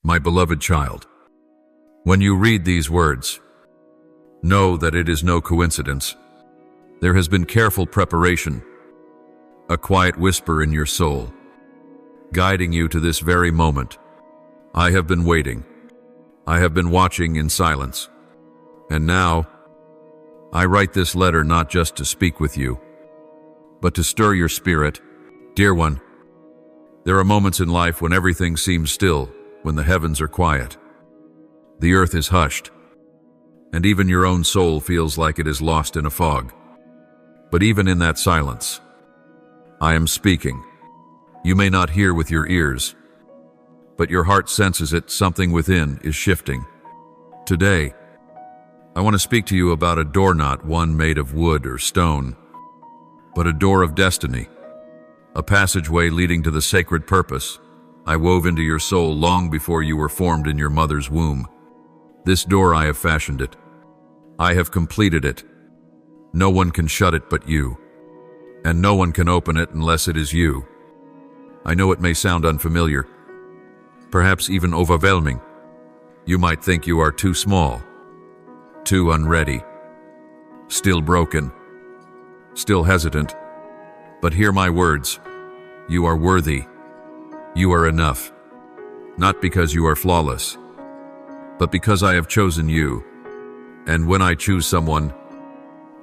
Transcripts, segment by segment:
My beloved child, when you read these words, know that it is no coincidence. There has been careful preparation, a quiet whisper in your soul, guiding you to this very moment. I have been waiting. I have been watching in silence. And now, I write this letter not just to speak with you, but to stir your spirit. Dear one, there are moments in life when everything seems still, when the heavens are quiet. The earth is hushed, and even your own soul feels like it is lost in a fog. But even in that silence, I am speaking. You may not hear with your ears, but your heart senses it. Something within is shifting. Today, I want to speak to you about a door, not one made of wood or stone, but a door of destiny, a passageway leading to the sacred purpose I wove into your soul long before you were formed in your mother's womb. This door, I have fashioned it. I have completed it. No one can shut it but you, and no one can open it unless it is you. I know it may sound unfamiliar, perhaps even overwhelming. You might think you are too small, too unready, still broken, still hesitant. But hear my words. You are worthy. You are enough. Not because you are flawless, but because I have chosen you. And when I choose someone,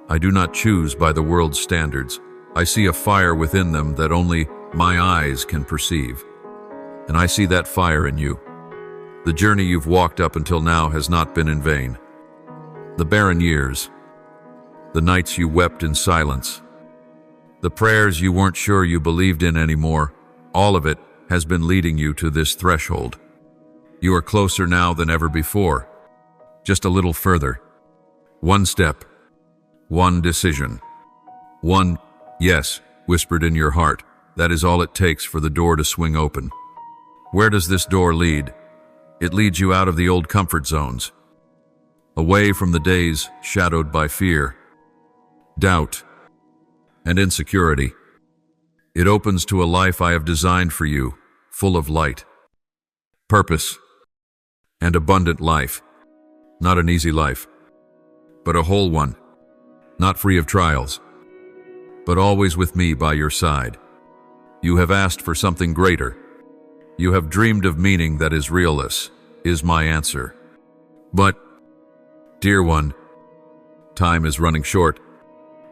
I do not choose by the world's standards. I see a fire within them that only my eyes can perceive. And I see that fire in you. The journey you've walked up until now has not been in vain. The barren years, the nights you wept in silence, the prayers you weren't sure you believed in anymore, all of it has been leading you to this threshold. You are closer now than ever before. Just a little further. One step, one decision, one yes whispered in your heart. That is all it takes for the door to swing open. Where does this door lead? It leads you out of the old comfort zones, away from the days shadowed by fear, doubt, and insecurity. It opens to a life I have designed for you, full of light, purpose, and abundant life. Not an easy life, but a whole one. Not free of trials, but always with me by your side. You have asked for something greater. You have dreamed of meaning that is realless, is my answer. But, dear one, time is running short.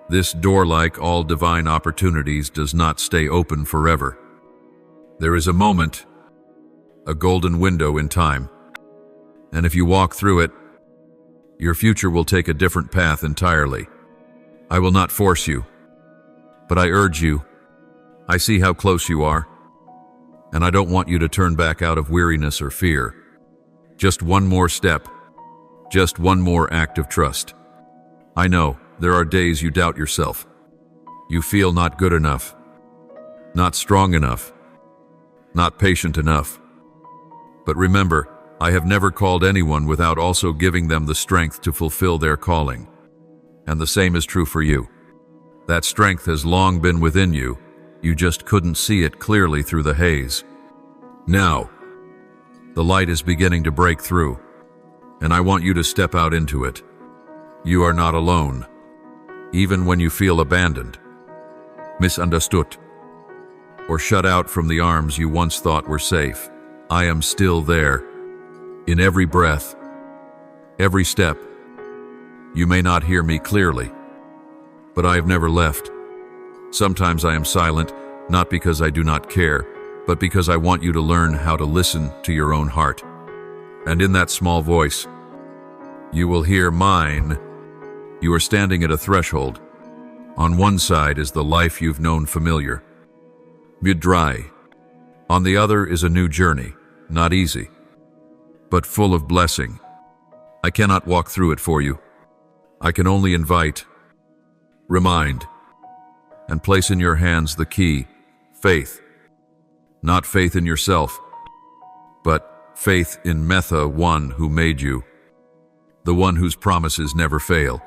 This door, like all divine opportunities, does not stay open forever. There is a moment, a golden window in time, and if you walk through it, your future will take a different path entirely. I will not force you, but I urge you. I see how close you are, and I don't want you to turn back out of weariness or fear. Just one more step, just one more act of trust. I know there are days you doubt yourself. You feel not good enough, not strong enough, not patient enough. But remember, I have never called anyone without also giving them the strength to fulfill their calling. And the same is true for you. That strength has long been within you. You just couldn't see it clearly through the haze. Now, the light is beginning to break through, and I want you to step out into it. You are not alone, even when you feel abandoned, misunderstood, or shut out from the arms you once thought were safe. I am still there, in every breath, every step. You may not hear me clearly, but I have never left. Sometimes I am silent, not because I do not care, but because I want you to learn how to listen to your own heart. And in that small voice, you will hear mine. You are standing at a threshold. On one side is the life you've known familiar, dry. On the other is a new journey, not easy, but full of blessing. I cannot walk through it for you. I can only invite, remind, and place in your hands the key, faith. Not faith in yourself, but faith in Metha, one who made you, the one whose promises never fail.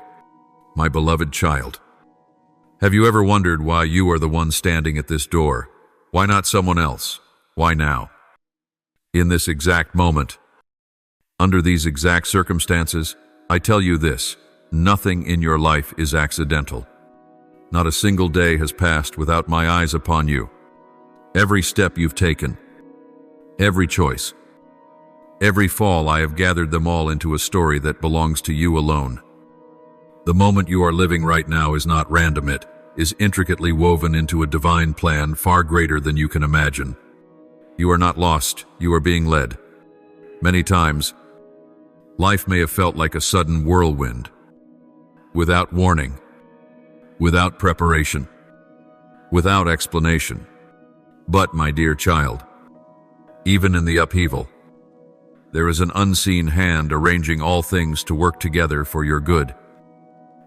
My beloved child, have you ever wondered why you are the one standing at this door? Why not someone else? Why now? In this exact moment, under these exact circumstances, I tell you this: nothing in your life is accidental. Not a single day has passed without my eyes upon you. Every step you've taken, every choice, every fall, I have gathered them all into a story that belongs to you alone. The moment you are living right now is not random. It is intricately woven into a divine plan far greater than you can imagine. You are not lost, you are being led. Many times, life may have felt like a sudden whirlwind, without warning, without preparation, without explanation. But, my dear child, even in the upheaval, there is an unseen hand arranging all things to work together for your good.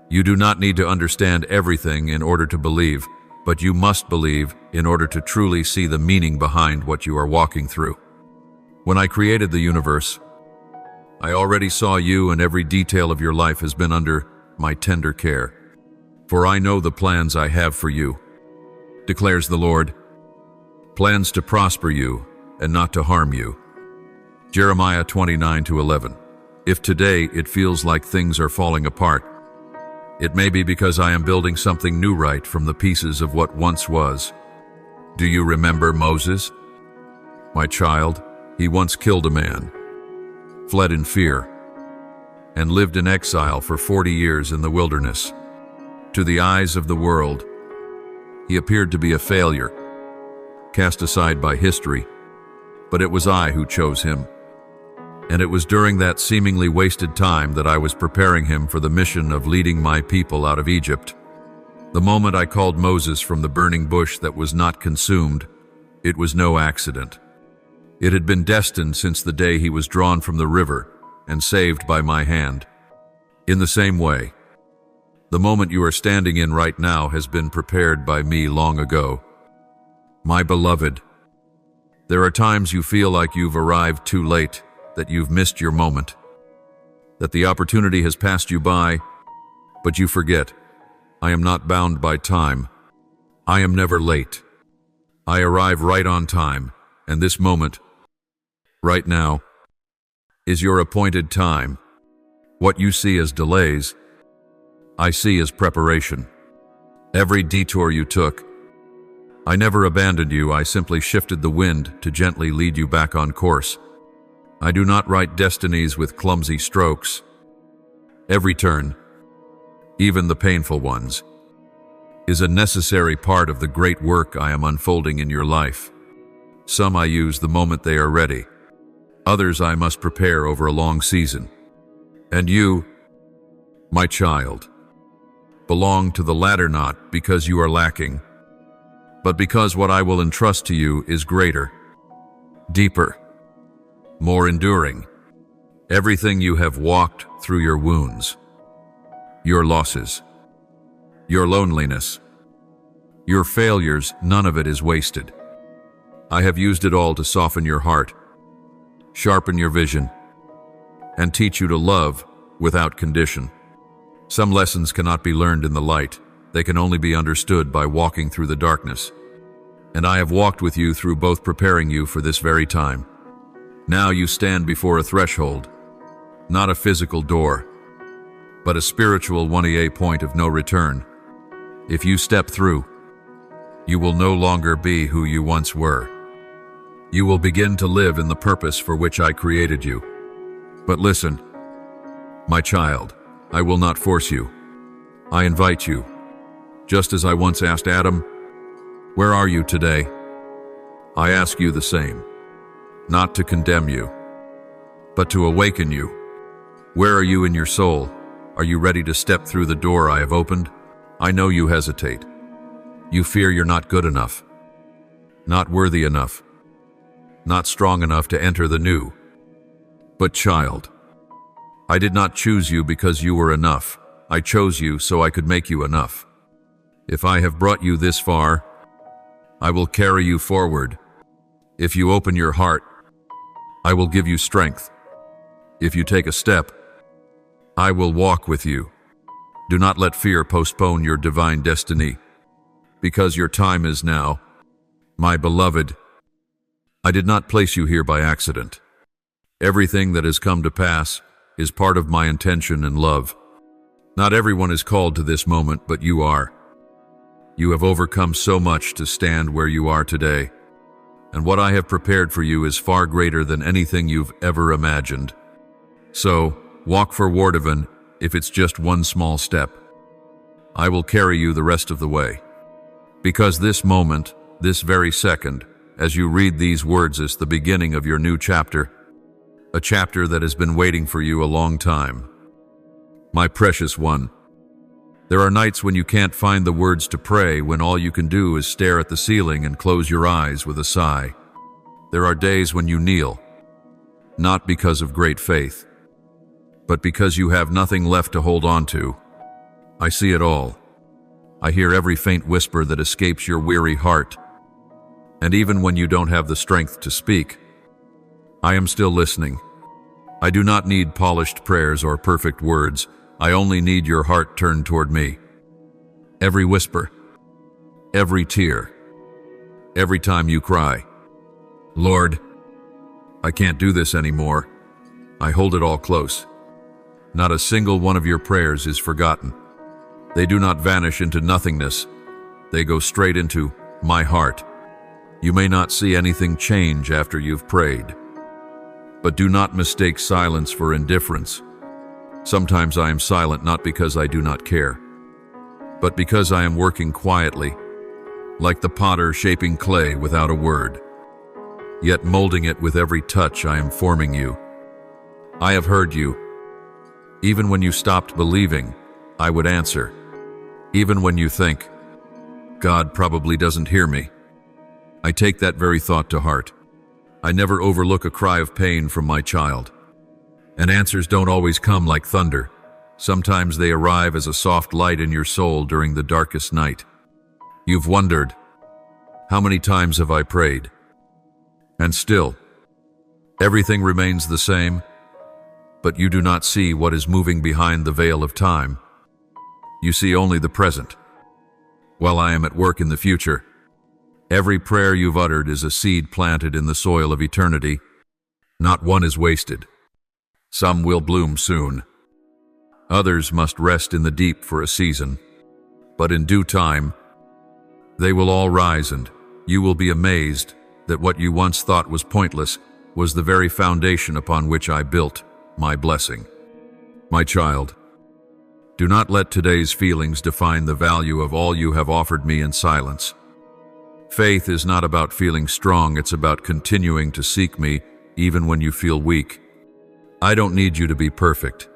You do not need to understand everything in order to believe, but you must believe in order to truly see the meaning behind what you are walking through. When I created the universe, I already saw you, and every detail of your life has been under my tender care. For I know the plans I have for you, declares the Lord, plans to prosper you and not to harm you. Jeremiah 29:11. If today it feels like things are falling apart, it may be because I am building something new right from the pieces of what once was. Do you remember Moses? My child, he once killed a man, fled in fear, and lived in exile for 40 years in the wilderness. To the eyes of the world, he appeared to be a failure, cast aside by history, but it was I who chose him. And it was during that seemingly wasted time that I was preparing him for the mission of leading my people out of Egypt. The moment I called Moses from the burning bush that was not consumed, it was no accident. It had been destined since the day he was drawn from the river and saved by my hand. In the same way, the moment you are standing in right now has been prepared by me long ago. My beloved, there are times you feel like you've arrived too late, that you've missed your moment, that the opportunity has passed you by, but you forget, I am not bound by time. I am never late. I arrive right on time, and this moment, right now, is your appointed time. What you see as delays, I see as preparation. Every detour you took, I never abandoned you, I simply shifted the wind to gently lead you back on course. I do not write destinies with clumsy strokes. Every turn, even the painful ones, is a necessary part of the great work I am unfolding in your life. Some I use the moment they are ready. Others I must prepare over a long season. And you, my child, belong to the latter, not because you are lacking, but because what I will entrust to you is greater, deeper, more enduring. Everything you have walked through, your wounds, your losses, your loneliness, your failures, none of it is wasted. I have used it all to soften your heart, sharpen your vision, and teach you to love without condition. Some lessons cannot be learned in the light. They can only be understood by walking through the darkness. And I have walked with you through both, preparing you for this very time. Now you stand before a threshold, not a physical door, but a spiritual 1A point of no return. If you step through, you will no longer be who you once were. You will begin to live in the purpose for which I created you. But listen, my child, I will not force you. I invite you. Just as I once asked Adam, "Where are you today?" I ask you the same, not to condemn you, but to awaken you. Where are you in your soul? Are you ready to step through the door I have opened? I know you hesitate. You fear you're not good enough, not worthy enough, not strong enough to enter the new. But child, I did not choose you because you were enough. I chose you so I could make you enough. If I have brought you this far, I will carry you forward. If you open your heart, I will give you strength. If you take a step, I will walk with you. Do not let fear postpone your divine destiny, because your time is now. My beloved, I did not place you here by accident. Everything that has come to pass is part of my intention and love. Not everyone is called to this moment, but you are. You have overcome so much to stand where you are today, and what I have prepared for you is far greater than anything you've ever imagined. So, walk for Wardavan if it's just one small step. I will carry you the rest of the way. Because this moment, this very second, as you read these words, is the beginning of your new chapter, a chapter that has been waiting for you a long time. My precious one, there are nights when you can't find the words to pray, when all you can do is stare at the ceiling and close your eyes with a sigh. There are days when you kneel, not because of great faith, but because you have nothing left to hold on to. I see it all. I hear every faint whisper that escapes your weary heart. And even when you don't have the strength to speak, I am still listening. I do not need polished prayers or perfect words. I only need your heart turned toward me. Every whisper, every tear, every time you cry, Lord, I can't do this anymore. I hold it all close. Not a single one of your prayers is forgotten. They do not vanish into nothingness. They go straight into my heart. You may not see anything change after you've prayed, but do not mistake silence for indifference. Sometimes I am silent not because I do not care, but because I am working quietly, like the potter shaping clay without a word, yet molding it with every touch. I am forming you. I have heard you. Even when you stopped believing, I would answer. Even when you think, God probably doesn't hear me, I take that very thought to heart. I never overlook a cry of pain from my child. And answers don't always come like thunder. Sometimes they arrive as a soft light in your soul during the darkest night. You've wondered, how many times have I prayed? And still, everything remains the same, but you do not see what is moving behind the veil of time. You see only the present, while I am at work in the future. Every prayer you've uttered is a seed planted in the soil of eternity. Not one is wasted. Some will bloom soon. Others must rest in the deep for a season. But in due time, they will all rise, and you will be amazed that what you once thought was pointless was the very foundation upon which I built my blessing. My child, do not let today's feelings define the value of all you have offered me in silence. Faith is not about feeling strong, it's about continuing to seek me even when you feel weak. I don't need you to be perfect.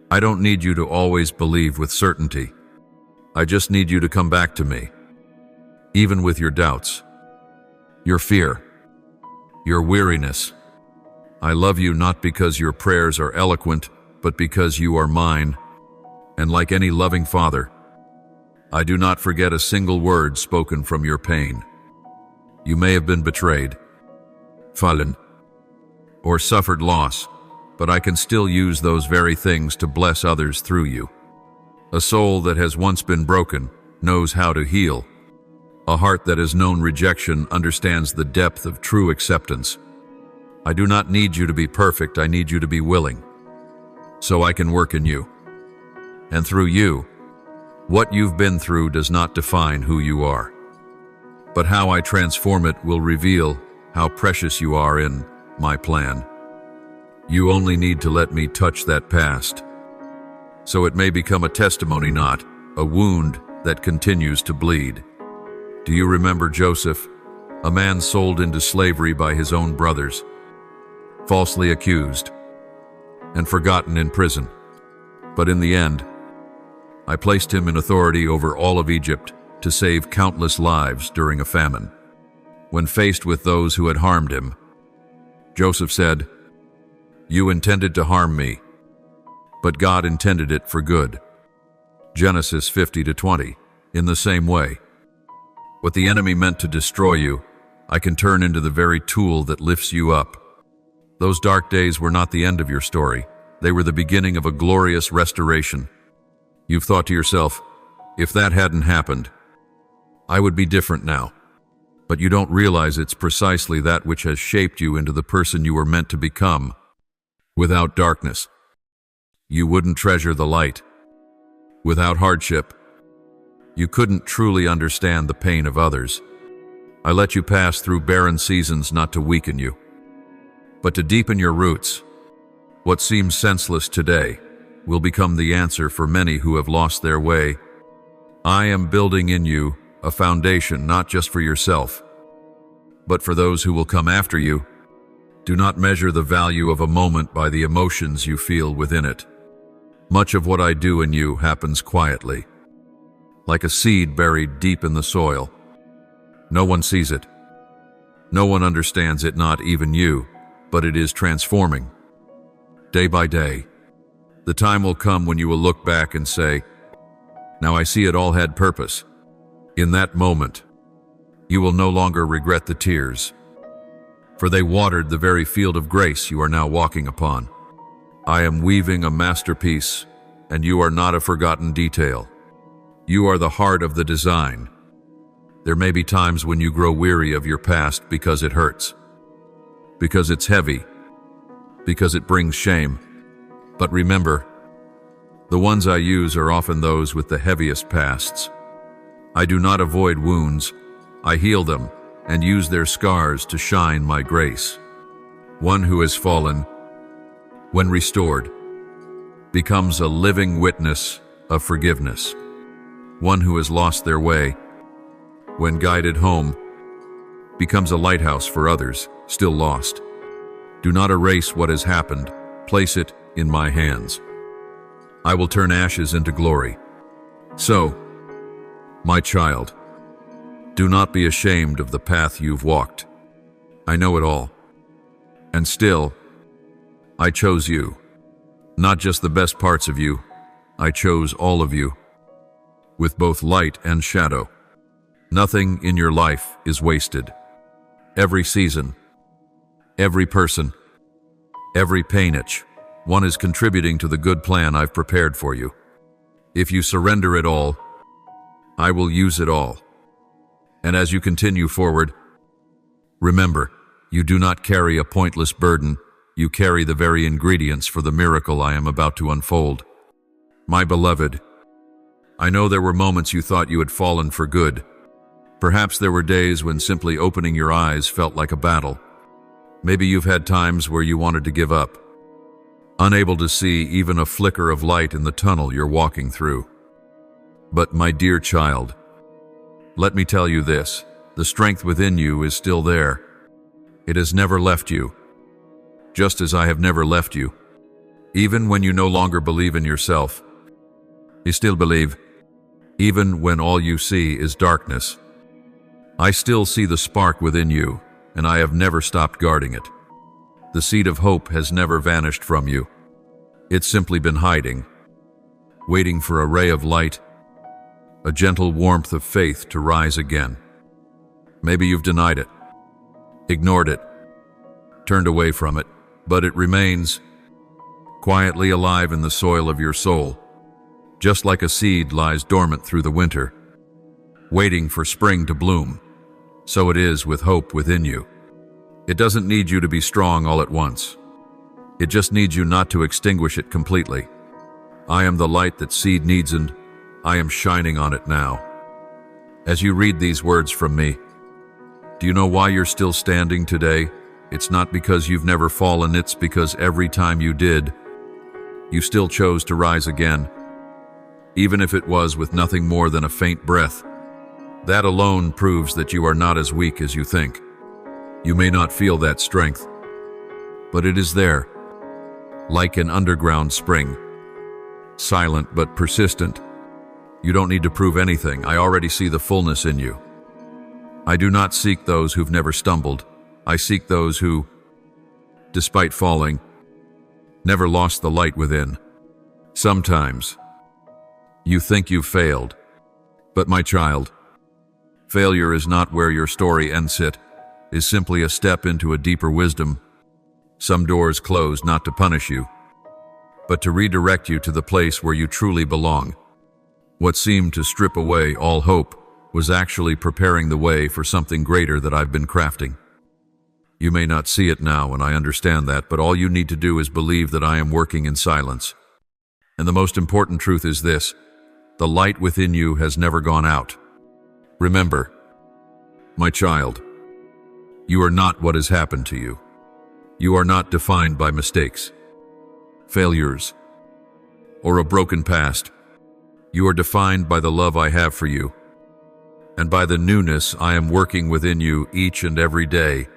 I don't need you to always believe with certainty. I just need you to come back to me, even with your doubts, your fear, your weariness. I love you not because your prayers are eloquent, but because you are mine. And like any loving father, I do not forget a single word spoken from your pain. You may have been betrayed, fallen, or suffered loss, but I can still use those very things to bless others through you. A soul that has once been broken knows how to heal. A heart that has known rejection understands the depth of true acceptance. I do not need you to be perfect, I need you to be willing, so I can work in you. And through you, what you've been through does not define who you are, but how I transform it will reveal how precious you are in my plan. You only need to let me touch that past, so it may become a testimony, not a wound that continues to bleed. Do you remember Joseph, a man sold into slavery by his own brothers, falsely accused, and forgotten in prison? But in the end, I placed him in authority over all of Egypt to save countless lives during a famine. When faced with those who had harmed him, Joseph said, "You intended to harm me, but God intended it for good." Genesis 50-20. In the same way, what the enemy meant to destroy you, I can turn into the very tool that lifts you up. Those dark days were not the end of your story. They were the beginning of a glorious restoration. You've thought to yourself, if that hadn't happened, I would be different now. but you don't realize it's precisely that which has shaped you into the person you were meant to become. Without darkness, you wouldn't treasure the light. Without hardship, you couldn't truly understand the pain of others. I let you pass through barren seasons not to weaken you, but to deepen your roots. What seems senseless today will become the answer for many who have lost their way. I am building in you a foundation not just for yourself, but for those who will come after you. Do not measure the value of a moment by the emotions you feel within it. Much of what I do in you happens quietly, like a seed buried deep in the soil. No one sees it. No one understands it, not even you, but it is transforming. Day by day, the time will come when you will look back and say, "Now I see it all had purpose." In that moment, you will no longer regret the tears, for they watered the very field of grace you are now walking upon. I am weaving a masterpiece, and you are not a forgotten detail. You are the heart of the design. There may be times when you grow weary of your past because it hurts, because it's heavy, because it brings shame. But remember, the ones I use are often those with the heaviest pasts. I do not avoid wounds. I heal them and use their scars to shine my grace. One who has fallen, when restored, becomes a living witness of forgiveness. One who has lost their way, when guided home, becomes a lighthouse for others still lost. Do not erase what has happened. Place it in my hands. I will turn ashes into glory. So, my child, do not be ashamed of the path you've walked. I know it all. And still, I chose you. Not just the best parts of you, I chose all of you, with both light and shadow. Nothing in your life is wasted. Every season, every person, every pain itch, one is contributing to the good plan I've prepared for you. If you surrender it all, I will use it all. And as you continue forward, remember, you do not carry a pointless burden. You carry the very ingredients for the miracle I am about to unfold. My beloved, I know there were moments you thought you had fallen for good. Perhaps there were days when simply opening your eyes felt like a battle. Maybe you've had times where you wanted to give up, unable to see even a flicker of light in the tunnel you're walking through. But my dear child, let me tell you this, the strength within you is still there. It has never left you, just as I have never left you. Even when you no longer believe in yourself, you still believe. Even when all you see is darkness, I still see the spark within you, and I have never stopped guarding it. The seed of hope has never vanished from you. It's simply been hiding, waiting for a ray of light, a gentle warmth of faith to rise again. Maybe you've denied it, ignored it, turned away from it, but it remains quietly alive in the soil of your soul, just like a seed lies dormant through the winter, waiting for spring to bloom. So it is with hope within you. It doesn't need you to be strong all at once. It just needs you not to extinguish it completely. I am the light that seed needs, and I am shining on it now. As you read these words from me, do you know why you're still standing today? It's not because you've never fallen, it's because every time you did, you still chose to rise again. Even if it was with nothing more than a faint breath. That alone proves that you are not as weak as you think. You may not feel that strength, but it is there, like an underground spring, silent but persistent. You don't need to prove anything. I already see the fullness in you. I do not seek those who've never stumbled. I seek those who, despite falling, never lost the light within. Sometimes, you think you've failed, but my child, failure is not where your story ends. It is simply a step into a deeper wisdom. Some doors close not to punish you, but to redirect you to the place where you truly belong. What seemed to strip away all hope was actually preparing the way for something greater that I've been crafting. You may not see it now, and I understand that, but all you need to do is believe that I am working in silence. And the most important truth is this: the light within you has never gone out. Remember, my child, you are not what has happened to you. You are not defined by mistakes, failures, or a broken past. You are defined by the love I have for you, and by the newness I am working within you each and every day.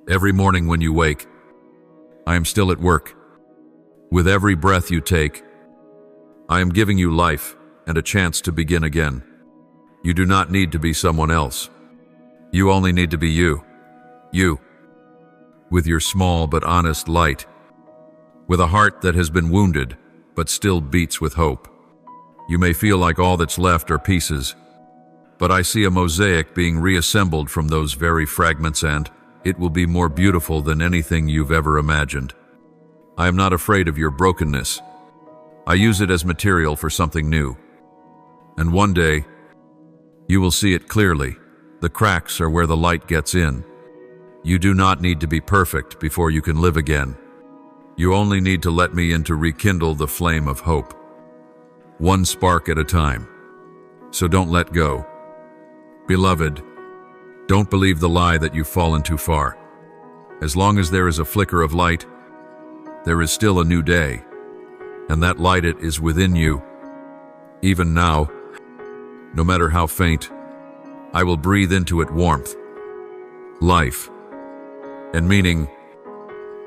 Every morning when you wake, I am still at work. With every breath you take, I am giving you life and a chance to begin again. You do not need to be someone else. You only need to be you. You. With your small but honest light. With a heart that has been wounded, but still beats with hope. You may feel like all that's left are pieces, but I see a mosaic being reassembled from those very fragments, and it will be more beautiful than anything you've ever imagined. I am not afraid of your brokenness. I use it as material for something new. And one day, you will see it clearly. The cracks are where the light gets in. You do not need to be perfect before you can live again. You only need to let me in to rekindle the flame of hope. One spark at a time. So don't let go. Beloved, don't believe the lie that you've fallen too far. As long as there is a flicker of light, there is still a new day, and that light it is within you. Even now, no matter how faint, I will breathe into it warmth, life, and meaning,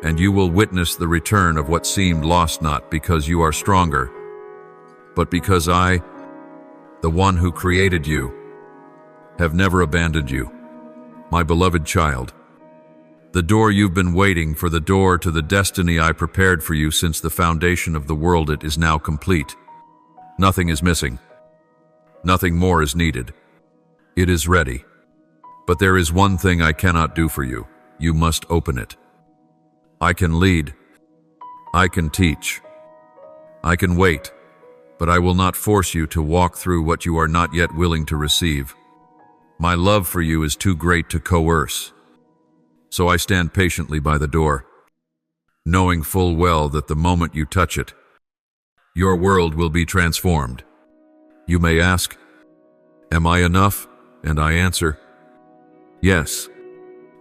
and you will witness the return of what seemed lost, not because you are stronger, but because I, the one who created you, have never abandoned you. My beloved child, the door you've been waiting for, the door to the destiny I prepared for you since the foundation of the world, it is now complete. Nothing is missing. Nothing more is needed. It is ready. But there is one thing I cannot do for you. You must open it. I can lead. I can teach. I can wait, but I will not force you to walk through what you are not yet willing to receive. My love for you is too great to coerce. So I stand patiently by the door, knowing full well that the moment you touch it, your world will be transformed. You may ask, am I enough? And I answer, yes.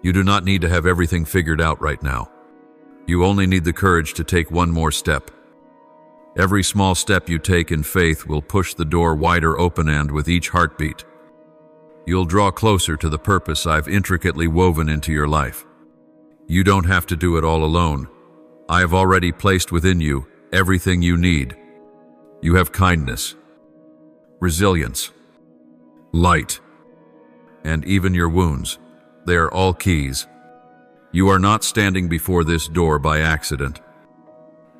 You do not need to have everything figured out right now. You only need the courage to take one more step. Every small step you take in faith will push the door wider open, and with each heartbeat, you'll draw closer to the purpose I've intricately woven into your life. You don't have to do it all alone. I have already placed within you everything you need. You have kindness, resilience, light, and even your wounds. They are all keys. You are not standing before this door by accident.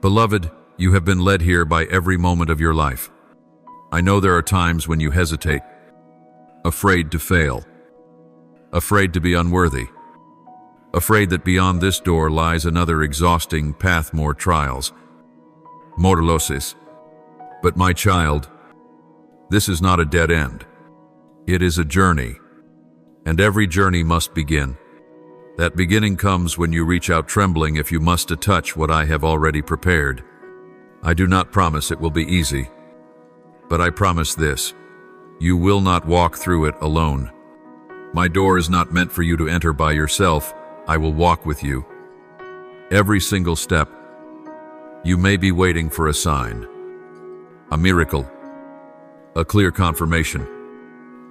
Beloved, you have been led here by every moment of your life. I know there are times when you hesitate, afraid to fail, afraid to be unworthy, afraid that beyond this door lies another exhausting path, more trials, more losses. But my child, this is not a dead end. It is a journey, and every journey must begin. That beginning comes when you reach out trembling if you must to touch what I have already prepared. I do not promise it will be easy, but I promise this: you will not walk through it alone. My door is not meant for you to enter by yourself. I will walk with you. Every single step. You may be waiting for a sign, a miracle, a clear confirmation.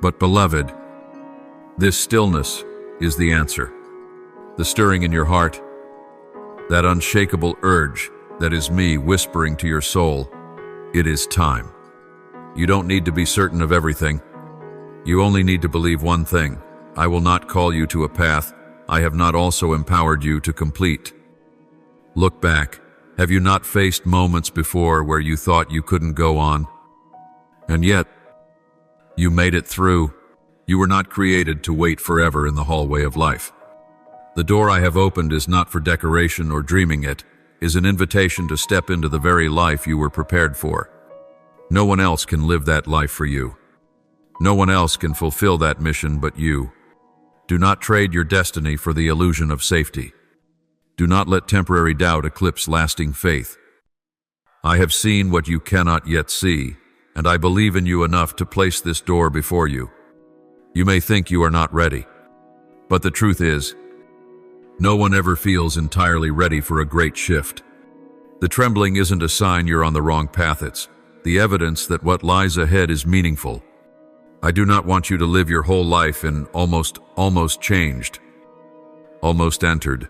But beloved, this stillness is the answer. The stirring in your heart, that unshakable urge that is me whispering to your soul, it is time. You don't need to be certain of everything. You only need to believe one thing: I will not call you to a path I have not also empowered you to complete. Look back. Have you not faced moments before where you thought you couldn't go on? And yet, you made it through. You were not created to wait forever in the hallway of life. The door I have opened is not for decoration or dreaming. It is an invitation to step into the very life you were prepared for. No one else can live that life for you. No one else can fulfill that mission but you. Do not trade your destiny for the illusion of safety. Do not let temporary doubt eclipse lasting faith. I have seen what you cannot yet see, and I believe in you enough to place this door before you. You may think you are not ready, but the truth is, no one ever feels entirely ready for a great shift. The trembling isn't a sign you're on the wrong path, it's the evidence that what lies ahead is meaningful. I do not want you to live your whole life in almost changed, almost entered,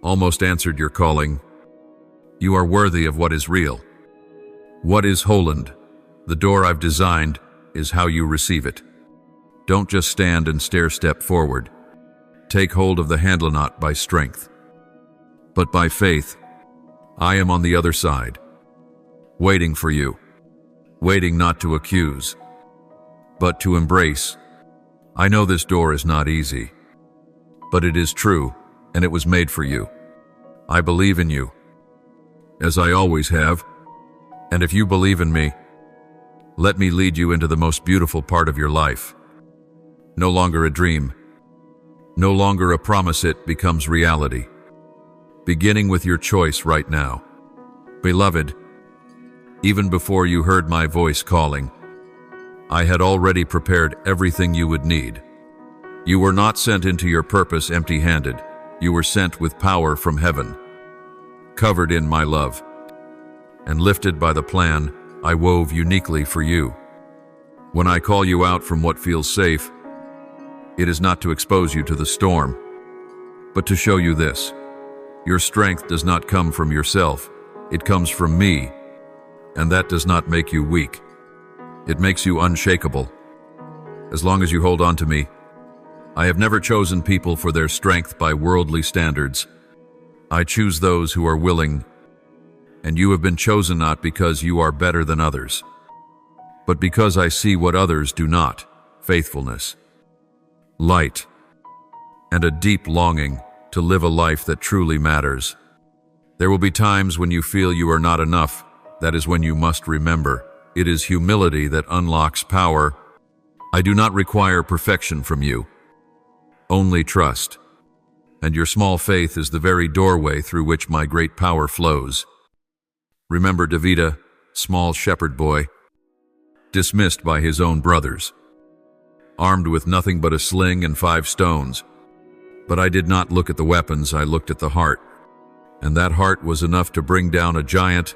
almost answered your calling. You are worthy of what is real. What is Holland? The door I've designed is how you receive it. Don't just stand and step forward. Take hold of the handle not by strength, but by faith. I am on the other side, waiting for you, waiting not to accuse, but to embrace. I know this door is not easy, but it is true, and it was made for you. I believe in you, as I always have, and if you believe in me, let me lead you into the most beautiful part of your life. No longer a dream, no longer a promise, it becomes reality, beginning with your choice right now. Beloved, even before you heard my voice calling, I had already prepared everything you would need. You were not sent into your purpose empty-handed. You were sent with power from heaven, covered in my love, and lifted by the plan I wove uniquely for you. When I call you out from what feels safe, it is not to expose you to the storm, but to show you this. Your strength does not come from yourself, it comes from me, and that does not make you weak. It makes you unshakable. As long as you hold on to me, I have never chosen people for their strength by worldly standards. I choose those who are willing, and you have been chosen not because you are better than others, but because I see what others do not: faithfulness, light, and a deep longing to live a life that truly matters. There will be times when you feel you are not enough. That is when you must remember, it is humility that unlocks power. I do not require perfection from you, only trust. And your small faith is the very doorway through which my great power flows. Remember Davida, small shepherd boy, dismissed by his own brothers, armed with nothing but a sling and 5 stones. But I did not look at the weapons, I looked at the heart. And that heart was enough to bring down a giant.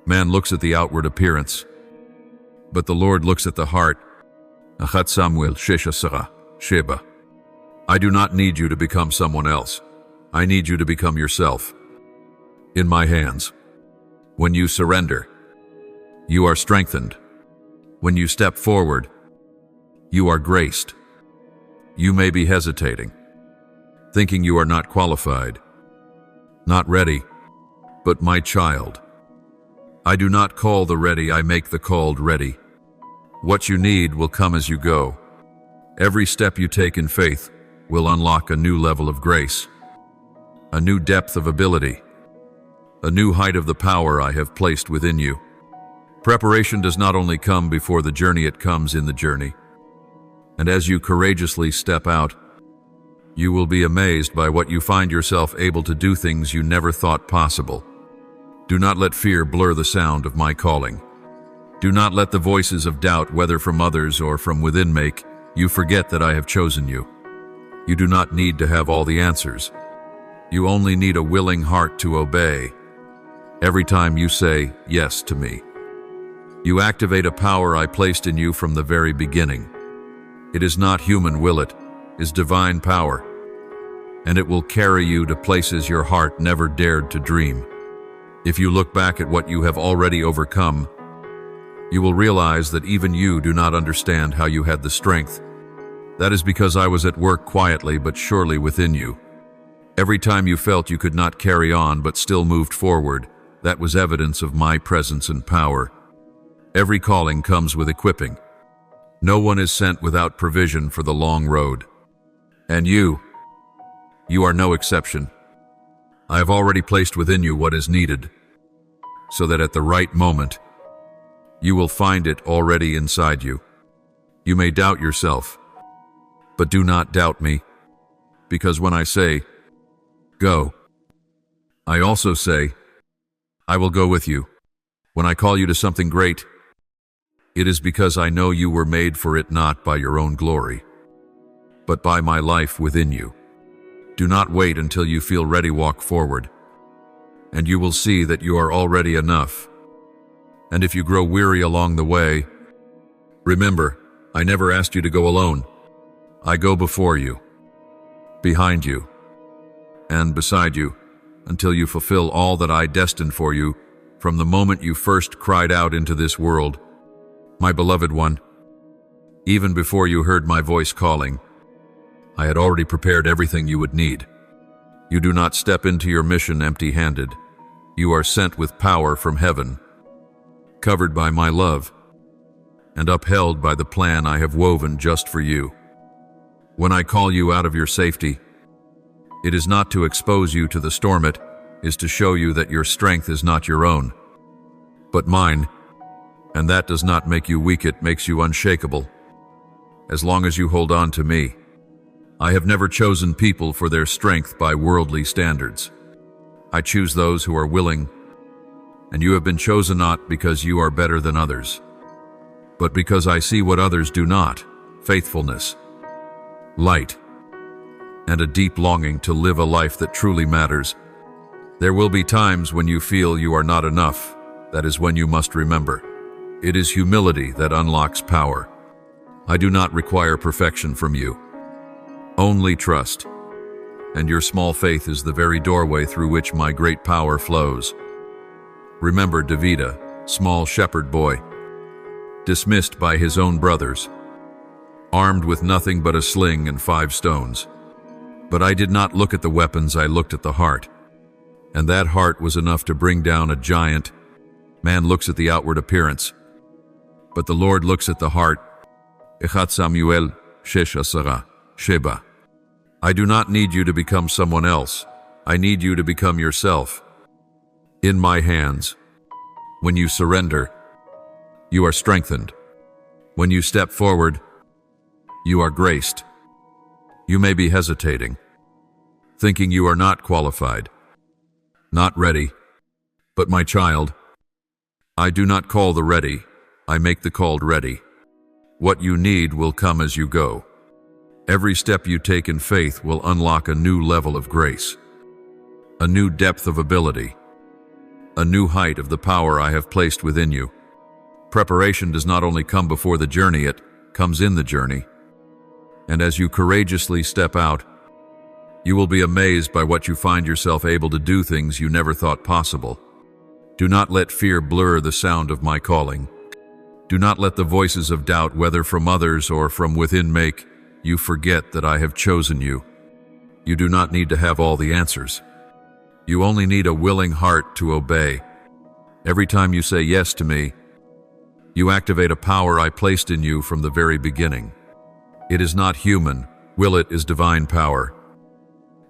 Man looks at the outward appearance, but the Lord looks at the heart. Achat Samuel Sheba. I do not need you to become someone else. I need you to become yourself. In my hands. When you surrender, you are strengthened. When you step forward, you are graced. You may be hesitating, thinking you are not qualified, not ready, but my child, I do not call the ready, I make the called ready. What you need will come as you go. Every step you take in faith will unlock a new level of grace, a new depth of ability, a new height of the power I have placed within you. Preparation does not only come before the journey, it comes in the journey. And as you courageously step out, you will be amazed by what you find yourself able to do, things you never thought possible. Do not let fear blur the sound of my calling. Do not let the voices of doubt, whether from others or from within, make you forget that I have chosen you. You do not need to have all the answers. You only need a willing heart to obey. Every time you say yes to me, you activate a power I placed in you from the very beginning. It is not human will, it is divine power, and it will carry you to places your heart never dared to dream. If you look back at what you have already overcome, you will realize that even you do not understand how you had the strength. That is because I was at work quietly but surely within you. Every time you felt you could not carry on but still moved forward, that was evidence of my presence and power. Every calling comes with equipping. No one is sent without provision for the long road. And you are no exception. I have already placed within you what is needed, so that at the right moment, you will find it already inside you. You may doubt yourself, but do not doubt me, because when I say, go, I also say, I will go with you. When I call you to something great, it is because I know you were made for it not by your own glory, but by my life within you. Do not wait until you feel ready. Walk forward, and you will see that you are already enough. And if you grow weary along the way, remember, I never asked you to go alone. I go before you, behind you, and beside you, until you fulfill all that I destined for you from the moment you first cried out into this world. My beloved one, even before you heard my voice calling, I had already prepared everything you would need. You do not step into your mission empty-handed. You are sent with power from heaven, covered by my love, and upheld by the plan I have woven just for you. When I call you out of your safety, it is not to expose you to the storm, it is to show you that your strength is not your own, but mine, and that does not make you weak, it makes you unshakable. As long as you hold on to me, I have never chosen people for their strength by worldly standards. I choose those who are willing, and you have been chosen not because you are better than others, but because I see what others do not: faithfulness, light, and a deep longing to live a life that truly matters. There will be times when you feel you are not enough. That is when you must remember, it is humility that unlocks power. I do not require perfection from you, only trust, and your small faith is the very doorway through which my great power flows. Remember David, small shepherd boy, dismissed by his own brothers, armed with nothing but a sling and 5 stones. But I did not look at the weapons, I looked at the heart. And that heart was enough to bring down a giant. Man looks at the outward appearance, but the Lord looks at the heart. Echat Samuel 6:10 Sheba. I do not need you to become someone else. I need you to become yourself. In my hands. When you surrender, you are strengthened. When you step forward, you are graced. You may be hesitating, thinking you are not qualified, not ready. But my child, I do not call the ready, I make the called ready. What you need will come as you go. Every step you take in faith will unlock a new level of grace, a new depth of ability, a new height of the power I have placed within you. Preparation does not only come before the journey, it comes in the journey. And as you courageously step out, you will be amazed by what you find yourself able to do, things you never thought possible. Do not let fear blur the sound of my calling. Do not let the voices of doubt, whether from others or from within, make you forget that I have chosen you. You do not need to have all the answers. You only need a willing heart to obey. Every time you say yes to me, you activate a power I placed in you from the very beginning. It is not human will, it is divine power,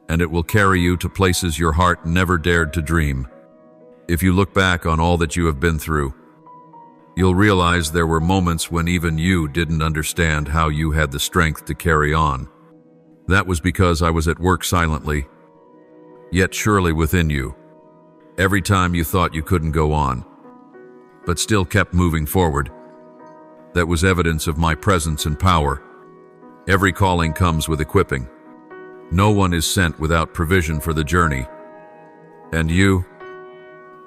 and it will carry you to places your heart never dared to dream. If you look back on all that you have been through, you'll realize there were moments when even you didn't understand how you had the strength to carry on. That was because I was at work silently, yet surely within you. Every time you thought you couldn't go on, but still kept moving forward, that was evidence of my presence and power. Every calling comes with equipping. No one is sent without provision for the journey. And you,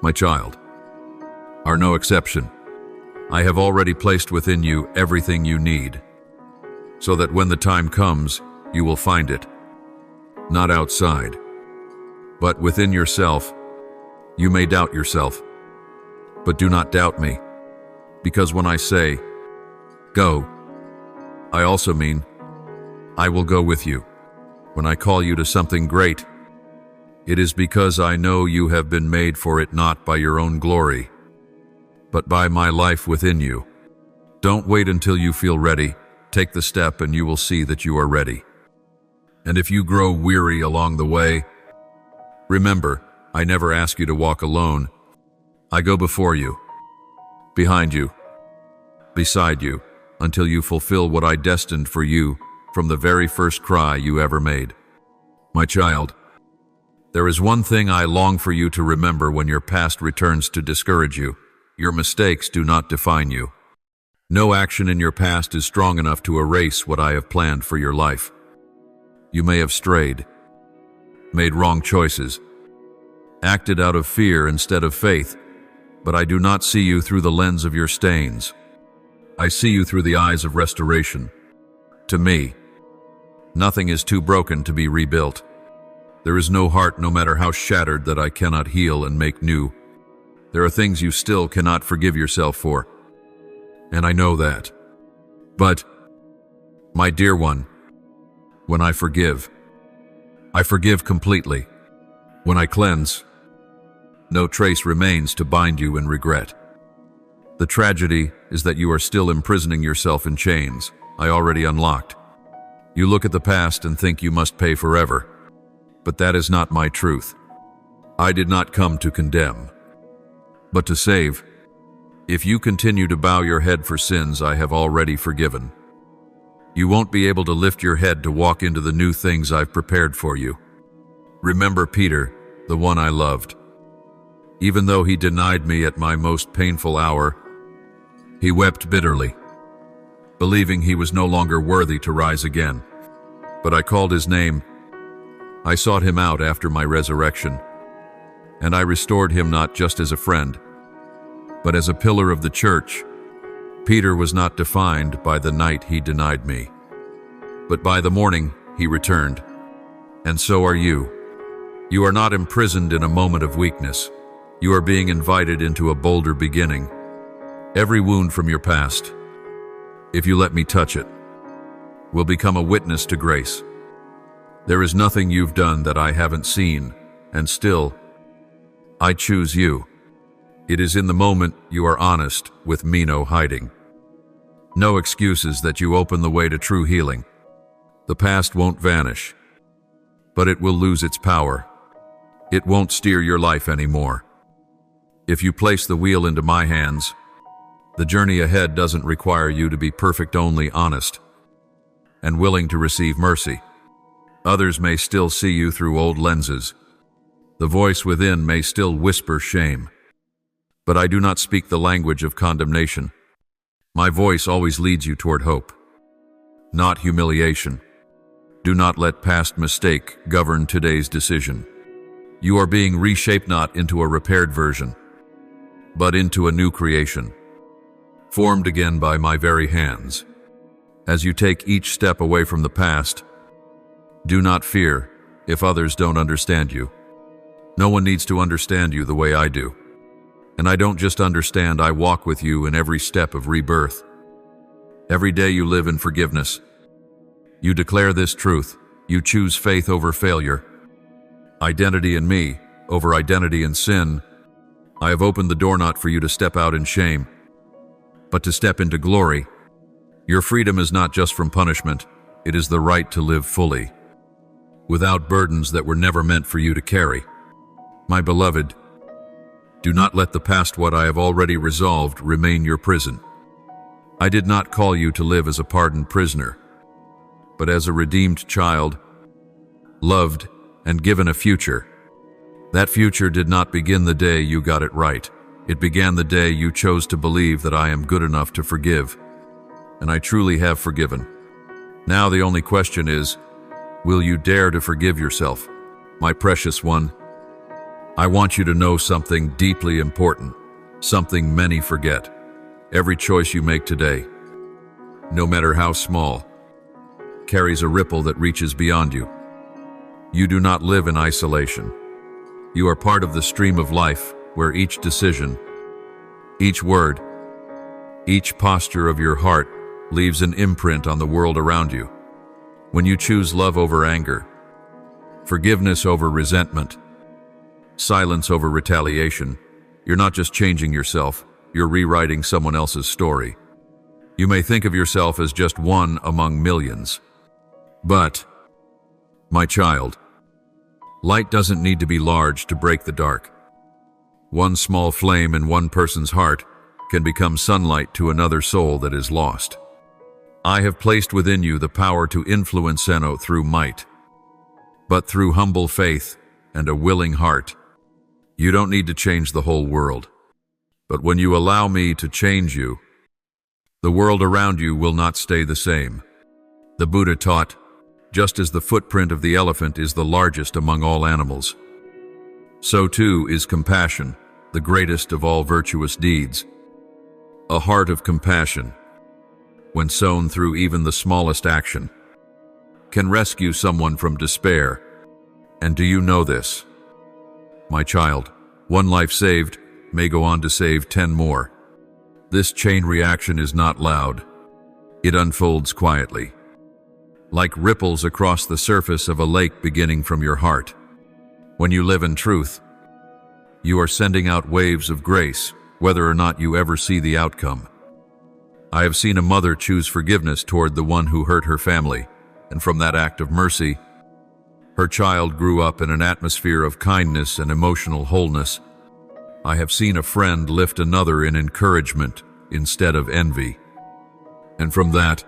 my child, are no exception. I have already placed within you everything you need, so that when the time comes, you will find it. Not outside, but within yourself. You may doubt yourself, but do not doubt me, because when I say, go, I also mean, I will go with you. When I call you to something great, it is because I know you have been made for it not by your own glory, but by my life within you. Don't wait until you feel ready. Take the step and you will see that you are ready. And if you grow weary along the way, remember, I never ask you to walk alone. I go before you, behind you, beside you, until you fulfill what I destined for you from the very first cry you ever made. My child, there is one thing I long for you to remember when your past returns to discourage you. Your mistakes do not define you. No action in your past is strong enough to erase what I have planned for your life. You may have strayed, made wrong choices, acted out of fear instead of faith, but I do not see you through the lens of your stains. I see you through the eyes of restoration. To me, nothing is too broken to be rebuilt. There is no heart, no matter how shattered, that I cannot heal and make new. There are things you still cannot forgive yourself for, and I know that. But, my dear one, when I forgive completely. When I cleanse, no trace remains to bind you in regret. The tragedy is that you are still imprisoning yourself in chains I already unlocked. You look at the past and think you must pay forever, but that is not my truth. I did not come to condemn, but to save. If you continue to bow your head for sins I have already forgiven, you won't be able to lift your head to walk into the new things I've prepared for you. Remember Peter, the one I loved. Even though he denied me at my most painful hour, he wept bitterly, believing he was no longer worthy to rise again. But I called his name. I sought him out after my resurrection, and I restored him not just as a friend, but as a pillar of the church. Peter was not defined by the night he denied me, but by the morning he returned. And so are you. You are not imprisoned in a moment of weakness. You are being invited into a bolder beginning. Every wound from your past, if you let me touch it, will become a witness to grace. There is nothing you've done that I haven't seen, and still, I choose you. It is in the moment you are honest, with me no hiding. No excuses, that you open the way to true healing. The past won't vanish, but it will lose its power. It won't steer your life anymore. If you place the wheel into my hands, the journey ahead doesn't require you to be perfect, only honest and willing to receive mercy. Others may still see you through old lenses. The voice within may still whisper shame. But I do not speak the language of condemnation. My voice always leads you toward hope, not humiliation. Do not let past mistake govern today's decision. You are being reshaped not into a repaired version, but into a new creation, formed again by my very hands. As you take each step away from the past, do not fear if others don't understand you. No one needs to understand you the way I do. And I don't just understand, I walk with you in every step of rebirth. Every day you live in forgiveness. You declare this truth. You choose faith over failure, identity in me over identity in sin. I have opened the door not for you to step out in shame, but to step into glory. Your freedom is not just from punishment. It is the right to live fully, without burdens that were never meant for you to carry. My beloved, do not let the past, what I have already resolved, remain your prison. I did not call you to live as a pardoned prisoner, but as a redeemed child, loved and given a future. That future did not begin the day you got it right. It began the day you chose to believe that I am good enough to forgive, and I truly have forgiven. Now the only question is, will you dare to forgive yourself? My precious one, I want you to know something deeply important, something many forget. Every choice you make today, no matter how small, carries a ripple that reaches beyond you. You do not live in isolation. You are part of the stream of life where each decision, each word, each posture of your heart leaves an imprint on the world around you. When you choose love over anger, forgiveness over resentment, silence over retaliation, you're not just changing yourself, you're rewriting someone else's story. You may think of yourself as just one among millions. But, my child, light doesn't need to be large to break the dark. One small flame in one person's heart can become sunlight to another soul that is lost. I have placed within you the power to influence Eno through might, but through humble faith and a willing heart. You don't need to change the whole world, but when you allow me to change you, the world around you will not stay the same. The Buddha taught, just as the footprint of the elephant is the largest among all animals, so too is compassion, the greatest of all virtuous deeds. A heart of compassion, when sown through even the smallest action, can rescue someone from despair. And do you know this? My child, one life saved may go on to save 10 more. This chain reaction is not loud. It unfolds quietly, like ripples across the surface of a lake beginning from your heart. When you live in truth, you are sending out waves of grace, whether or not you ever see the outcome. I have seen a mother choose forgiveness toward the one who hurt her family, and from that act of mercy, her child grew up in an atmosphere of kindness and emotional wholeness. I have seen a friend lift another in encouragement instead of envy. And from that,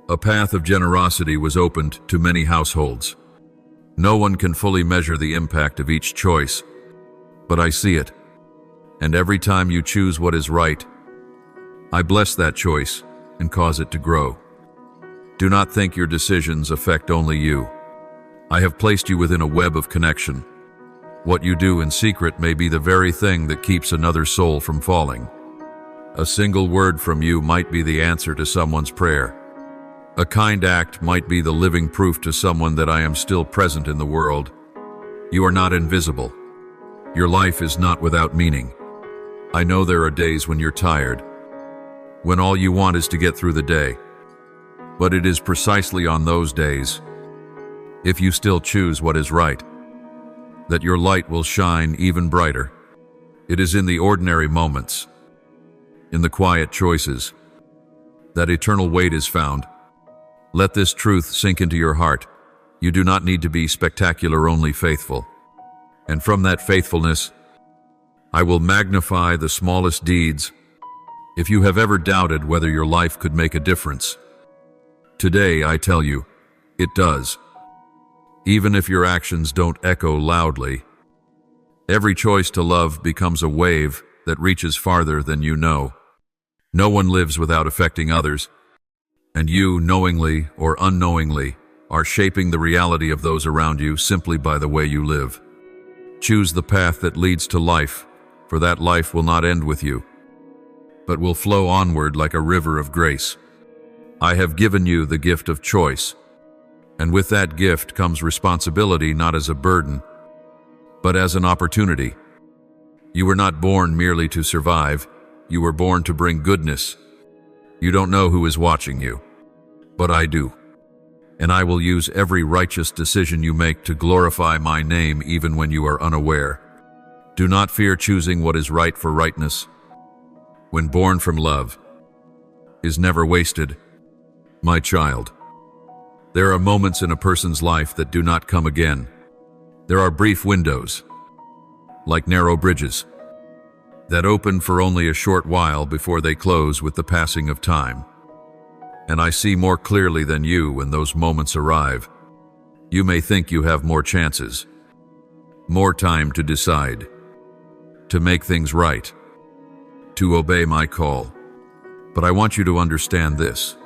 a path of generosity was opened to many households. No one can fully measure the impact of each choice, but I see it. And every time you choose what is right, I bless that choice and cause it to grow. Do not think your decisions affect only you. I have placed you within a web of connection. What you do in secret may be the very thing that keeps another soul from falling. A single word from you might be the answer to someone's prayer. A kind act might be the living proof to someone that I am still present in the world. You are not invisible. Your life is not without meaning. I know there are days when you're tired, when all you want is to get through the day. But it is precisely on those days, if you still choose what is right, that your light will shine even brighter. It is in the ordinary moments, in the quiet choices, that eternal weight is found. Let this truth sink into your heart. You do not need to be spectacular, only faithful. And from that faithfulness, I will magnify the smallest deeds. If you have ever doubted whether your life could make a difference, today I tell you, it does. Even if your actions don't echo loudly, every choice to love becomes a wave that reaches farther than you know. No one lives without affecting others, and you, knowingly or unknowingly, are shaping the reality of those around you simply by the way you live. Choose the path that leads to life, for that life will not end with you, but will flow onward like a river of grace. I have given you the gift of choice, and with that gift comes responsibility, not as a burden, but as an opportunity. You were not born merely to survive. You were born to bring goodness. You don't know who is watching you, but I do. And I will use every righteous decision you make to glorify my name even when you are unaware. Do not fear choosing what is right, for rightness, when born from love, is never wasted. My child, there are moments in a person's life that do not come again. There are brief windows, like narrow bridges, that open for only a short while before they close with the passing of time. And I see more clearly than you when those moments arrive. You may think you have more chances, more time to decide, to make things right, to obey my call. But I want you to understand this.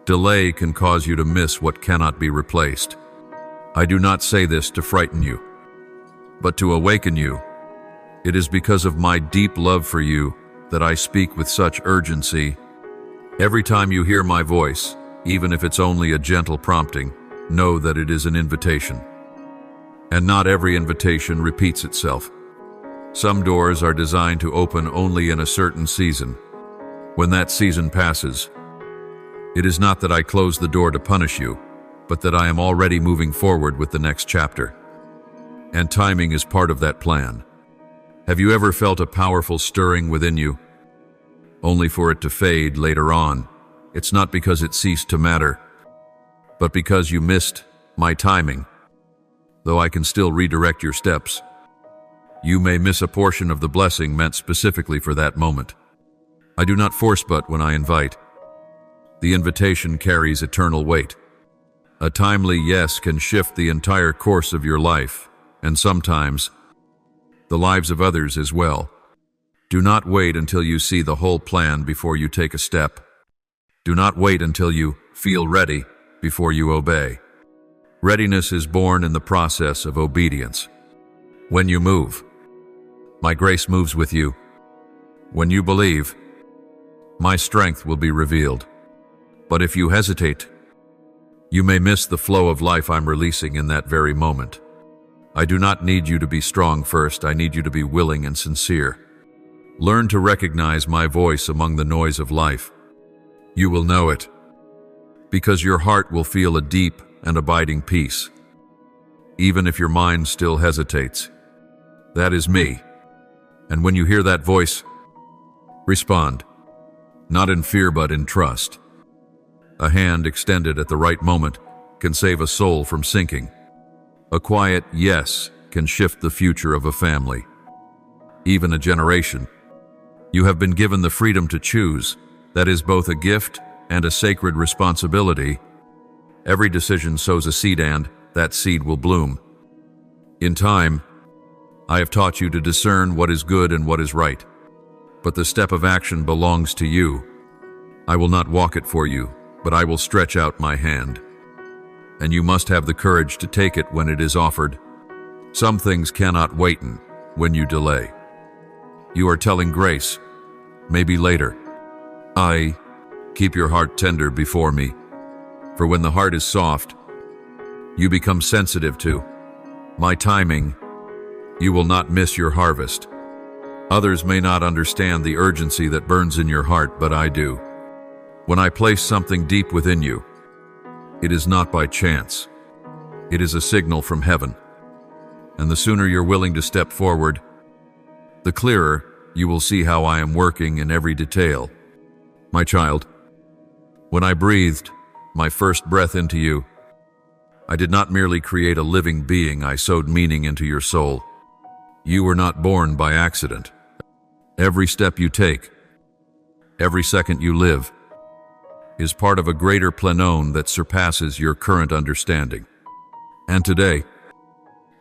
Delay can cause you to miss what cannot be replaced. I do not say this to frighten you, but to awaken you. It is because of my deep love for you that I speak with such urgency. Every time you hear my voice, even if it's only a gentle prompting, know that it is an invitation. And not every invitation repeats itself. Some doors are designed to open only in a certain season. When that season passes, it is not that I close the door to punish you, but that I am already moving forward with the next chapter. And timing is part of that plan. Have you ever felt a powerful stirring within you, only for it to fade later on? It's not because it ceased to matter, but because you missed my timing. Though I can still redirect your steps, you may miss a portion of the blessing meant specifically for that moment. I do not force, but when I invite, The invitation carries eternal weight. A timely yes can shift the entire course of your life, and sometimes the lives of others as well. Do not wait until you see the whole plan before you take a step. Do not wait until you feel ready before you obey. Readiness is born in the process of obedience. When you move, my grace moves with you. When you believe, my strength will be revealed. But if you hesitate, you may miss the flow of life I'm releasing in that very moment. I do not need you to be strong first. I need you to be willing and sincere. Learn to recognize my voice among the noise of life. You will know it, because your heart will feel a deep and abiding peace, even if your mind still hesitates. That is me. And when you hear that voice, respond, not in fear but in trust. A hand extended at the right moment can save a soul from sinking. A quiet yes can shift the future of a family, even a generation. You have been given the freedom to choose. That is both a gift and a sacred responsibility. Every decision sows a seed, and that seed will bloom. In time, I have taught you to discern what is good and what is right, but the step of action belongs to you. I will not walk it for you, but I will stretch out my hand, and you must have the courage to take it when it is offered. Some things cannot wait when you delay. You are telling grace, maybe later. Keep your heart tender before me, for when the heart is soft, you become sensitive to my timing. You will not miss your harvest. Others may not understand the urgency that burns in your heart, but I do. When I place something deep within you, it is not by chance. It is a signal from heaven. And the sooner you're willing to step forward, the clearer you will see how I am working in every detail. My child, when I breathed my first breath into you, I did not merely create a living being, I sowed meaning into your soul. You were not born by accident. Every step you take, every second you live, is part of a greater plenon that surpasses your current understanding. And today,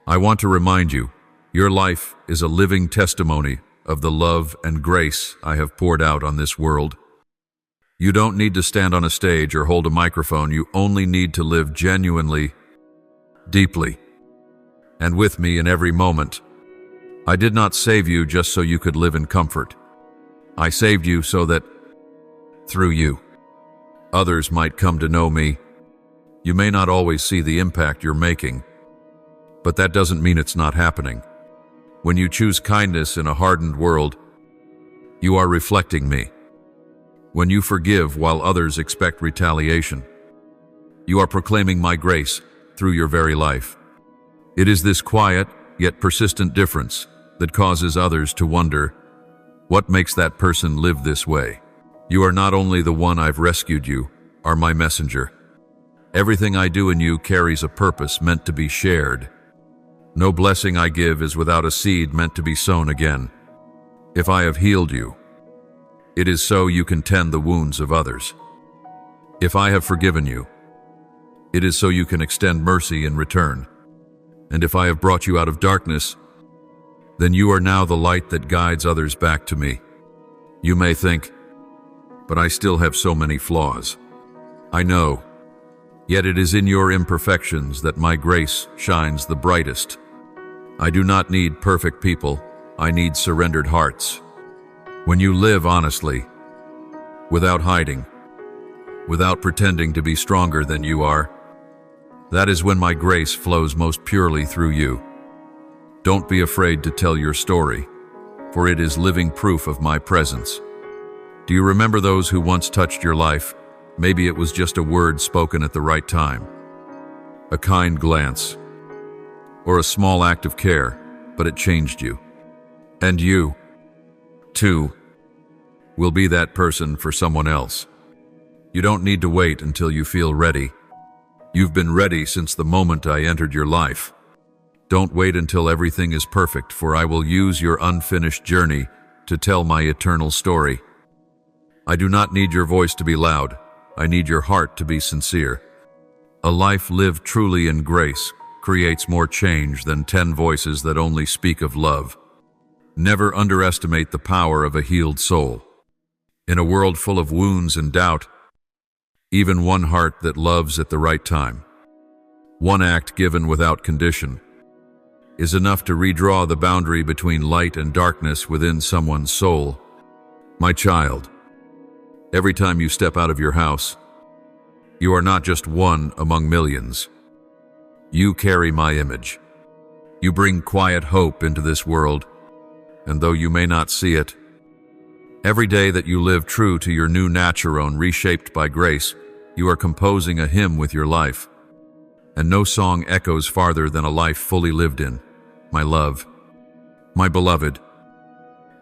I want to remind you, your life is a living testimony of the love and grace I have poured out on this world. You don't need to stand on a stage or hold a microphone. You only need to live genuinely, deeply, and with me in every moment. I did not save you just so you could live in comfort. I saved you so that, through you, others might come to know me. You may not always see the impact you're making, but that doesn't mean it's not happening. When you choose kindness in a hardened world, you are reflecting me. When you forgive while others expect retaliation, you are proclaiming my grace through your very life. It is this quiet yet persistent difference that causes others to wonder, what makes that person live this way? You are not only the one I've rescued, you are my messenger. Everything I do in you carries a purpose meant to be shared. No blessing I give is without a seed meant to be sown again. If I have healed you, it is so you can tend the wounds of others. If I have forgiven you, it is so you can extend mercy in return. And if I have brought you out of darkness, then you are now the light that guides others back to me. You may think, but I still have so many flaws. I know, yet it is in your imperfections that my grace shines the brightest. I do not need perfect people, I need surrendered hearts. When you live honestly, without hiding, without pretending to be stronger than you are, that is when my grace flows most purely through you. Don't be afraid to tell your story, for it is living proof of my presence. Do you remember those who once touched your life? Maybe it was just a word spoken at the right time, a kind glance, or a small act of care, but it changed you. And you, too, will be that person for someone else. You don't need to wait until you feel ready. You've been ready since the moment I entered your life. Don't wait until everything is perfect, for I will use your unfinished journey to tell my eternal story. I do not need your voice to be loud. I need your heart to be sincere. A life lived truly in grace creates more change than 10 voices that only speak of love. Never underestimate the power of a healed soul. In a world full of wounds and doubt, even one heart that loves at the right time, one act given without condition, is enough to redraw the boundary between light and darkness within someone's soul. My child, every time you step out of your house, you are not just one among millions. You carry my image. You bring quiet hope into this world, and though you may not see it, every day that you live true to your new naturon reshaped by grace, you are composing a hymn with your life. And no song echoes farther than a life fully lived in. My love, my beloved,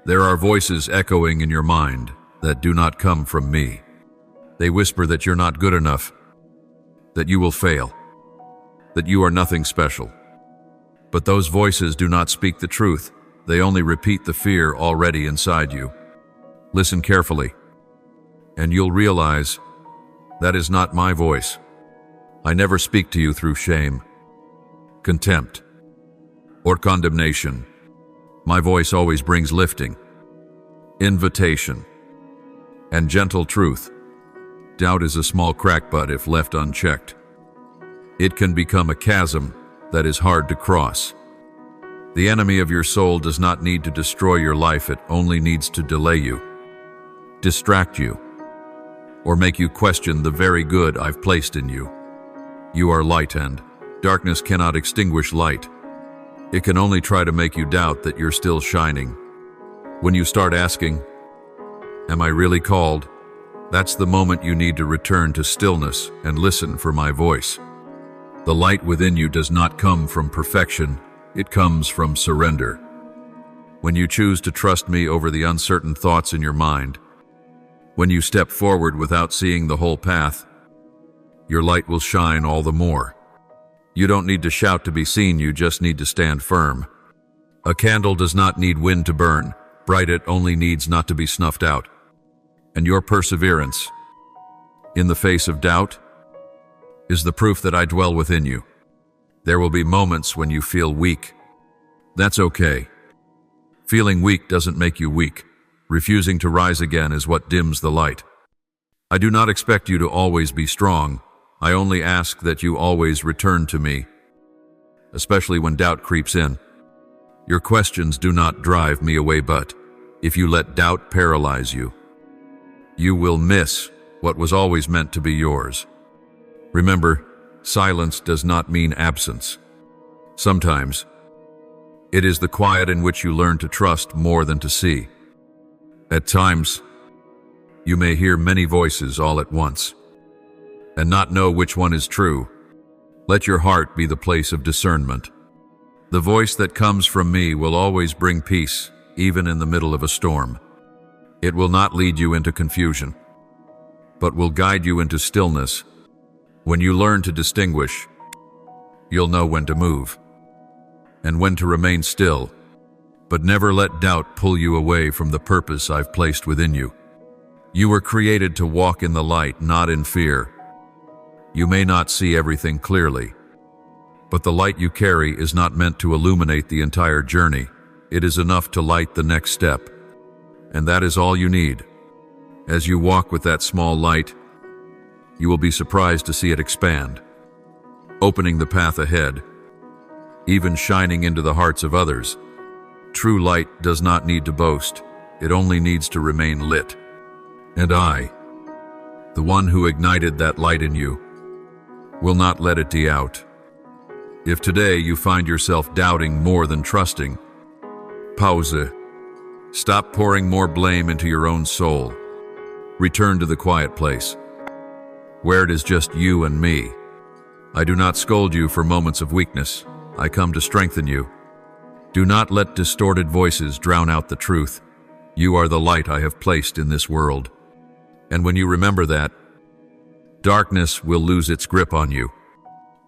there are voices echoing in your mind that do not come from me. They whisper that you're not good enough, that you will fail, that you are nothing special. But those voices do not speak the truth. They only repeat the fear already inside you. Listen carefully, and you'll realize that is not my voice. I never speak to you through shame, contempt, or condemnation. My voice always brings lifting, invitation, and gentle truth. Doubt is a small crackbut if left unchecked. It can become a chasm that is hard to cross. The enemy of your soul does not need to destroy your life, it only needs to delay you, distract you, or make you question the very good I've placed in you. You are light, and darkness cannot extinguish light. It can only try to make you doubt that you're still shining. When you start asking, "Am I really called?" that's the moment you need to return to stillness and listen for my voice. The light within you does not come from perfection, it comes from surrender. When you choose to trust me over the uncertain thoughts in your mind, when you step forward without seeing the whole path, your light will shine all the more. You don't need to shout to be seen, you just need to stand firm. A candle does not need wind to burn, bright it only needs not to be snuffed out. And your perseverance, in the face of doubt, is the proof that I dwell within you. There will be moments when you feel weak. That's okay. Feeling weak doesn't make you weak. Refusing to rise again is what dims the light. I do not expect you to always be strong. I only ask that you always return to me, especially when doubt creeps in. Your questions do not drive me away, but if you let doubt paralyze you, you will miss what was always meant to be yours. Remember, silence does not mean absence. Sometimes, it is the quiet in which you learn to trust more than to see. At times, you may hear many voices all at once, and not know which one is true. Let your heart be the place of discernment. The voice that comes from me will always bring peace, even in the middle of a storm. It will not lead you into confusion, but will guide you into stillness. When you learn to distinguish, you'll know when to move and when to remain still, but never let doubt pull you away from the purpose I've placed within you. You were created to walk in the light, not in fear. You may not see everything clearly, but the light you carry is not meant to illuminate the entire journey. It is enough to light the next step, and that is all you need. As you walk with that small light, you will be surprised to see it expand, opening the path ahead, even shining into the hearts of others. True light does not need to boast, it only needs to remain lit. And I, the one who ignited that light in you, will not let it die out. If today you find yourself doubting more than trusting, pause. Stop pouring more blame into your own soul. Return to the quiet place, where it is just you and me. I do not scold you for moments of weakness. I come to strengthen you. Do not let distorted voices drown out the truth. You are the light I have placed in this world. And when you remember that, darkness will lose its grip on you.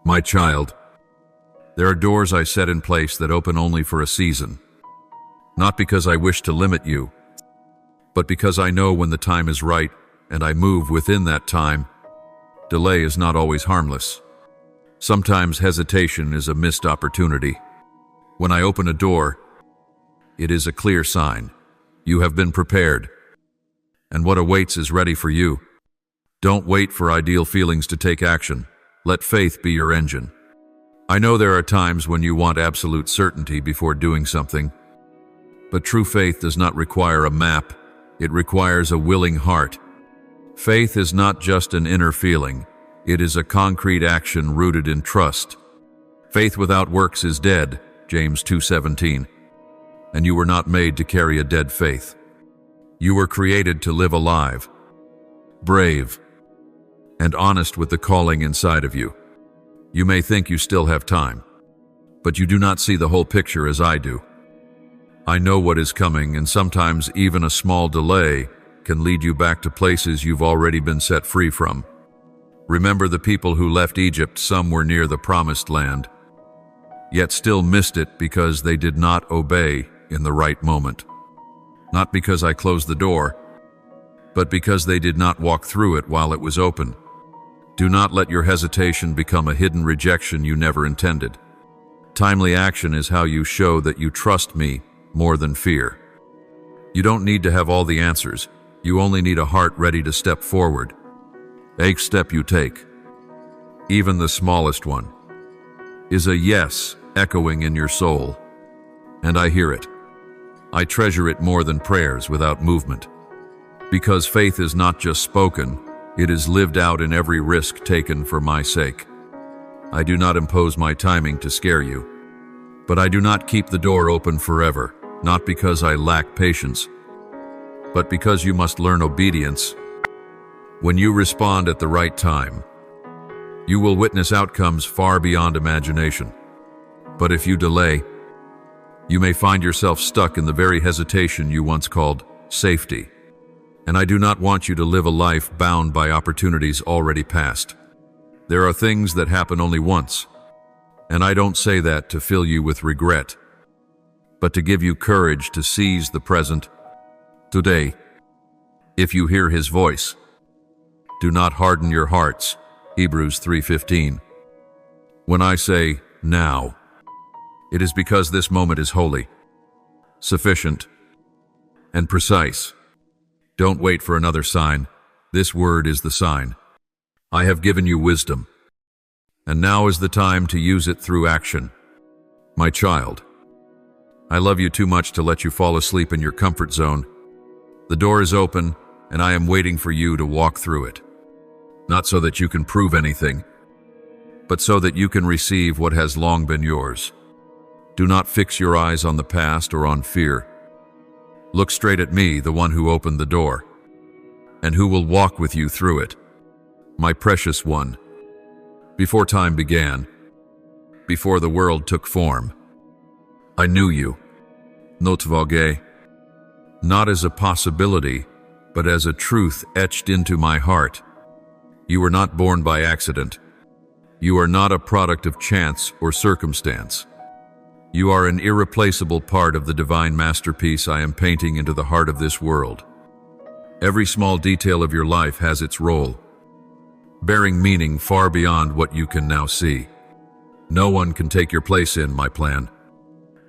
My child, there are doors I set in place that open only for a season. Not because I wish to limit you, but because I know when the time is right, and I move within that time, Delay is not always harmless. Sometimes hesitation is a missed opportunity. When I open a door, it is a clear sign. You have been prepared, and what awaits is ready for you. Don't wait for ideal feelings to take action. Let faith be your engine. I know there are times when you want absolute certainty before doing something, but true faith does not require a map. It requires a willing heart. Faith is not just an inner feeling. It is a concrete action rooted in trust. Faith without works is dead, James 2:17. And you were not made to carry a dead faith. You were created to live alive, brave, and honest with the calling inside of you. You may think you still have time, but you do not see the whole picture as I do. I know what is coming, and sometimes even a small delay can lead you back to places you've already been set free from. Remember the people who left Egypt. Some were near the promised land, yet still missed it because they did not obey in the right moment. Not because I closed the door, but because they did not walk through it while it was open. Do not let your hesitation become a hidden rejection you never intended. Timely action is how you show that you trust me more than fear. You don't need to have all the answers. You only need a heart ready to step forward. Each step you take, even the smallest one, is a yes echoing in your soul. And I hear it. I treasure it more than prayers without movement. Because faith is not just spoken, it is lived out in every risk taken for my sake. I do not impose my timing to scare you, but I do not keep the door open forever, not because I lack patience, but because you must learn obedience. When you respond at the right time, you will witness outcomes far beyond imagination. But if you delay, you may find yourself stuck in the very hesitation you once called safety. And I do not want you to live a life bound by opportunities already past. There are things that happen only once, and I don't say that to fill you with regret, but to give you courage to seize the present. Today, if you hear his voice, do not harden your hearts, Hebrews 3:15. When I say now, it is because this moment is holy, sufficient, and precise. Don't wait for another sign. This word is the sign. I have given you wisdom, and now is the time to use it through action. My child, I love you too much to let you fall asleep in your comfort zone. The door is open, and I am waiting for you to walk through it. Not so that you can prove anything, but so that you can receive what has long been yours. Do not fix your eyes on the past or on fear. Look straight at me, the one who opened the door, and who will walk with you through it. My precious one, before time began, before the world took form, I knew you, notre vogue, not as a possibility, but as a truth etched into my heart. You were not born by accident. You are not a product of chance or circumstance. You are an irreplaceable part of the divine masterpiece I am painting into the heart of this world. Every small detail of your life has its role, bearing meaning far beyond what you can now see. No one can take your place in my plan.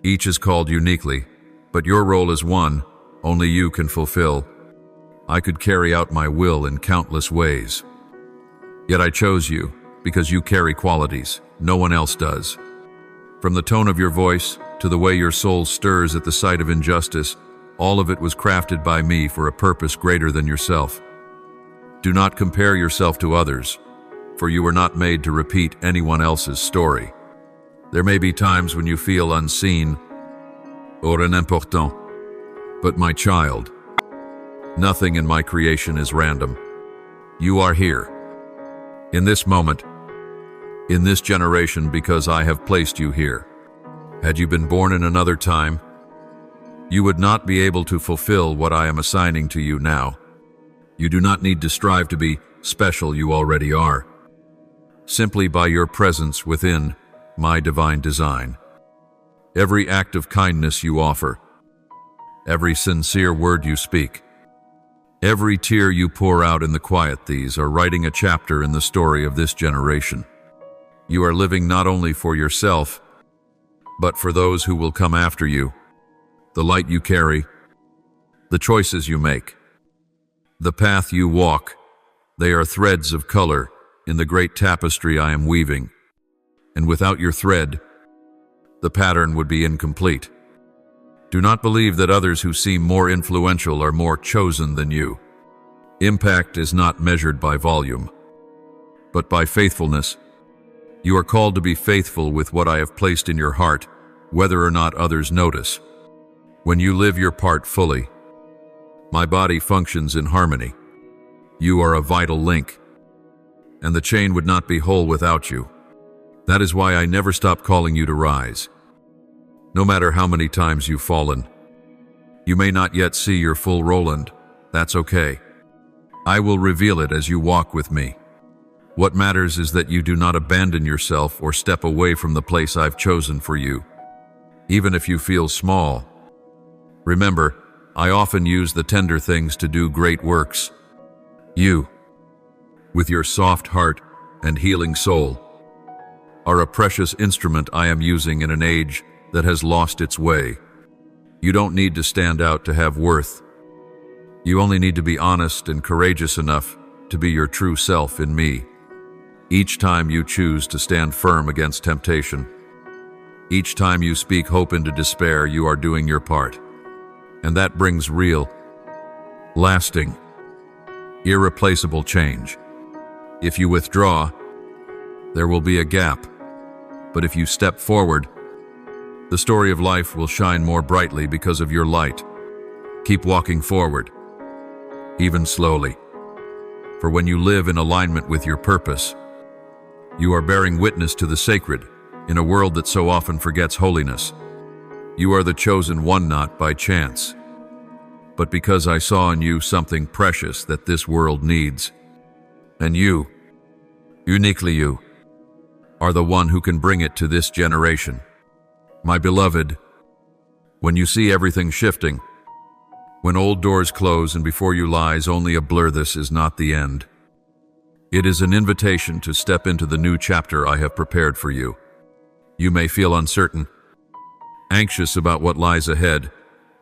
Each is called uniquely, but your role is one only you can fulfill. I could carry out my will in countless ways. Yet I chose you because you carry qualities no one else does. From the tone of your voice to the way your soul stirs at the sight of injustice, all of it was crafted by me for a purpose greater than yourself. Do not compare yourself to others, for you were not made to repeat anyone else's story. There may be times when you feel unseen or unimportant, but my child, nothing in my creation is random. You are here, in this moment, in this generation, because I have placed you here. Had you been born in another time, you would not be able to fulfill what I am assigning to you now. You do not need to strive to be special, you already are. Simply by your presence within my divine design. Every act of kindness you offer, every sincere word you speak, Every tear you pour out in the quiet, these are writing a chapter in the story of this generation. You are living not only for yourself, but for those who will come after you. The light you carry, the choices you make, the path you walk, they are threads of color in the great tapestry I am weaving. And without your thread, the pattern would be incomplete. Do not believe that others who seem more influential are more chosen than you. Impact is not measured by volume, but by faithfulness. You are called to be faithful with what I have placed in your heart, whether or not others notice. When you live your part fully, my body functions in harmony. You are a vital link, and the chain would not be whole without you. That is why I never stop calling you to rise. No matter how many times you've fallen, you may not yet see your full Roland. That's okay. I will reveal it as you walk with me. What matters is that you do not abandon yourself or step away from the place I've chosen for you. Even if you feel small, remember, I often use the tender things to do great works. You, with your soft heart and healing soul, are a precious instrument I am using in an age that has lost its way. You don't need to stand out to have worth. You only need to be honest and courageous enough to be your true self in me. Each time you choose to stand firm against temptation, each time you speak hope into despair, you are doing your part. And that brings real, lasting, irreplaceable change. If you withdraw, there will be a gap. But if you step forward, the story of life will shine more brightly because of your light. Keep walking forward, even slowly. For when you live in alignment with your purpose, you are bearing witness to the sacred in a world that so often forgets holiness. You are the chosen one, not by chance, but because I saw in you something precious that this world needs. And you, uniquely you, are the one who can bring it to this generation. My beloved, when you see everything shifting, when old doors close and before you lies only a blur, this is not the end. It is an invitation to step into the new chapter I have prepared for you. You may feel uncertain, anxious about what lies ahead,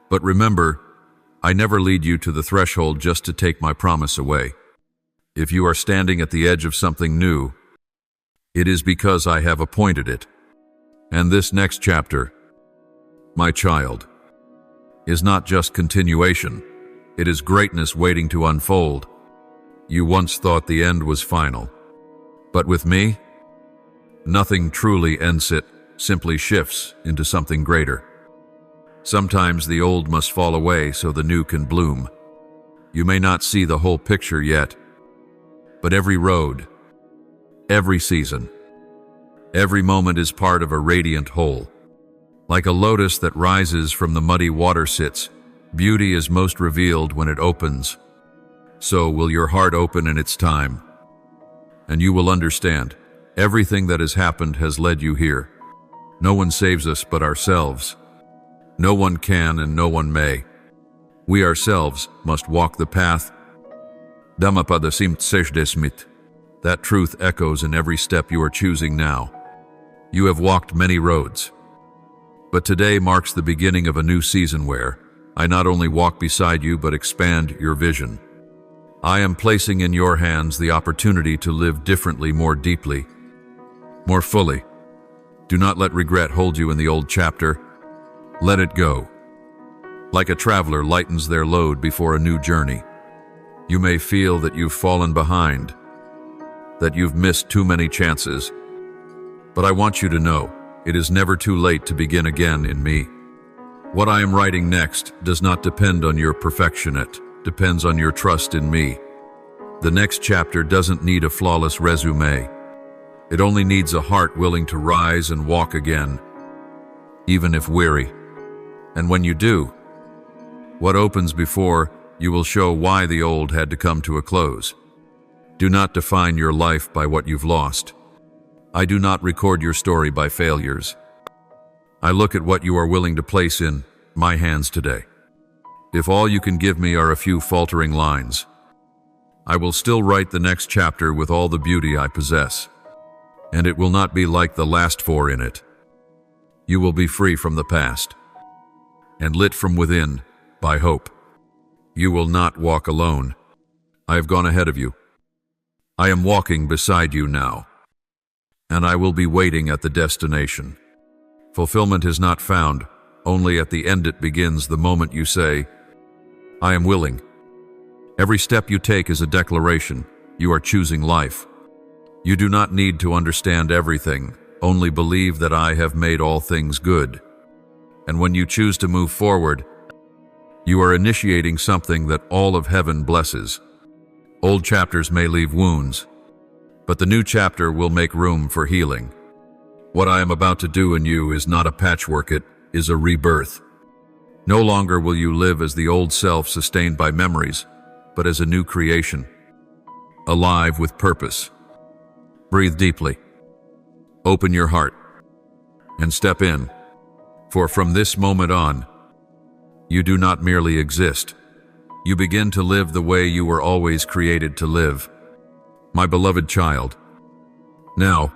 but remember, I never lead you to the threshold just to take my promise away. If you are standing at the edge of something new, it is because I have appointed it. And this next chapter, my child, is not just continuation, it is greatness waiting to unfold. You once thought the end was final, but with me, nothing truly ends, it simply shifts into something greater. Sometimes the old must fall away so the new can bloom. You may not see the whole picture yet, but every road, every season, every moment is part of a radiant whole. Like a lotus that rises from the muddy water sits, beauty is most revealed when it opens. So will your heart open in its time, and you will understand everything that has happened has led you here. No one saves us but ourselves. No one can and no one may. We ourselves must walk the path. Dhammapada simt seshdesmit. That truth echoes in every step you are choosing now. You have walked many roads, but today marks the beginning of a new season where I not only walk beside you but expand your vision. I am placing in your hands the opportunity to live differently, more deeply, more fully. Do not let regret hold you in the old chapter. Let it go. Like a traveler lightens their load before a new journey. You may feel that you've fallen behind, that you've missed too many chances, but I want you to know it is never too late to begin again in me. What I am writing next does not depend on your perfection, it depends on your trust in me. The next chapter doesn't need a flawless resume. It only needs a heart willing to rise and walk again, even if weary. And when you do, what opens before you will show why the old had to come to a close. Do not define your life by what you've lost. I do not record your story by failures. I look at what you are willing to place in my hands today. If all you can give me are a few faltering lines, I will still write the next chapter with all the beauty I possess, and it will not be like the last four in it. You will be free from the past, and lit from within by hope. You will not walk alone. I have gone ahead of you. I am walking beside you now, and I will be waiting at the destination. Fulfillment is not found, only at the end it begins the moment you say, I am willing. Every step you take is a declaration. You are choosing life. You do not need to understand everything, only believe that I have made all things good. And when you choose to move forward, you are initiating something that all of heaven blesses. Old chapters may leave wounds, but the new chapter will make room for healing. What I am about to do in you is not a patchwork, it is a rebirth. No longer will you live as the old self sustained by memories, but as a new creation, alive with purpose. Breathe deeply, open your heart, and step in, for from this moment on, you do not merely exist. You begin to live the way you were always created to live. My beloved child, now,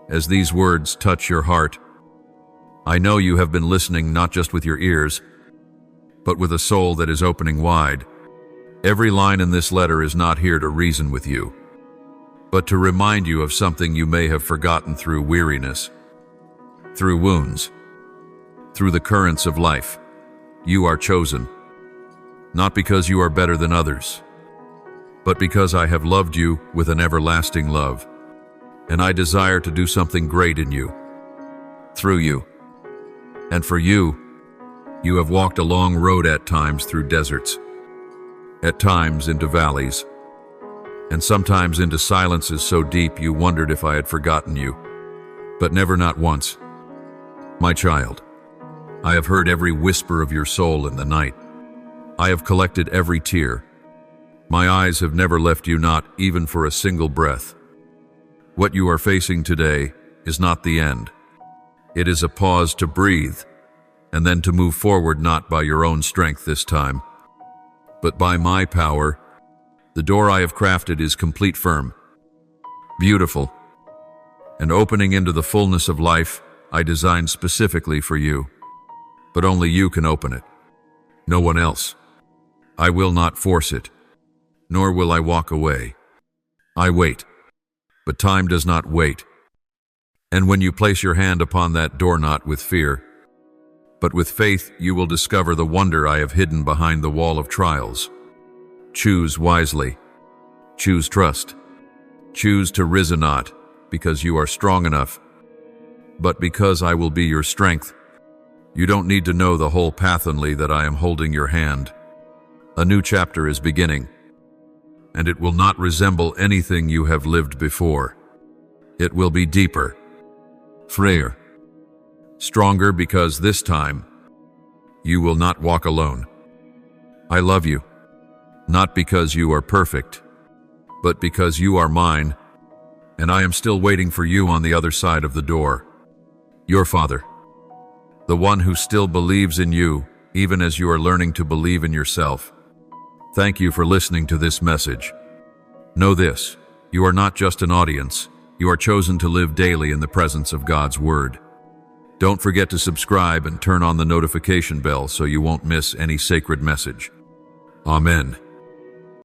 as these words touch your heart, I know you have been listening not just with your ears, but with a soul that is opening wide. Every line in this letter is not here to reason with you, but to remind you of something you may have forgotten through weariness, through wounds, through the currents of life. You are chosen, not because you are better than others, but because I have loved you with an everlasting love, and I desire to do something great in you, through you. And for you, you have walked a long road at times through deserts, at times into valleys, and sometimes into silences so deep you wondered if I had forgotten you, but never, not once. My child, I have heard every whisper of your soul in the night. I have collected every tear. My eyes have never left you, not even for a single breath. What you are facing today is not the end. It is a pause to breathe, and then to move forward, not by your own strength this time, but by my power. The door I have crafted is complete, firm, beautiful, and opening into the fullness of life I designed specifically for you. But only you can open it, no one else. I will not force it, nor will I walk away. I wait, but time does not wait. And when you place your hand upon that door, not with fear, but with faith, you will discover the wonder I have hidden behind the wall of trials. Choose wisely. Choose trust. Choose to rise not because you are strong enough, but because I will be your strength. You don't need to know the whole path, only that I am holding your hand. A new chapter is beginning, and it will not resemble anything you have lived before. It will be deeper, freer, stronger, because this time you will not walk alone. I love you, not because you are perfect, but because you are mine, and I am still waiting for you on the other side of the door. Your Father, the one who still believes in you, even as you are learning to believe in yourself. Thank you for listening to this message. Know this, you are not just an audience, you are chosen to live daily in the presence of God's Word. Don't forget to subscribe and turn on the notification bell so you won't miss any sacred message. Amen.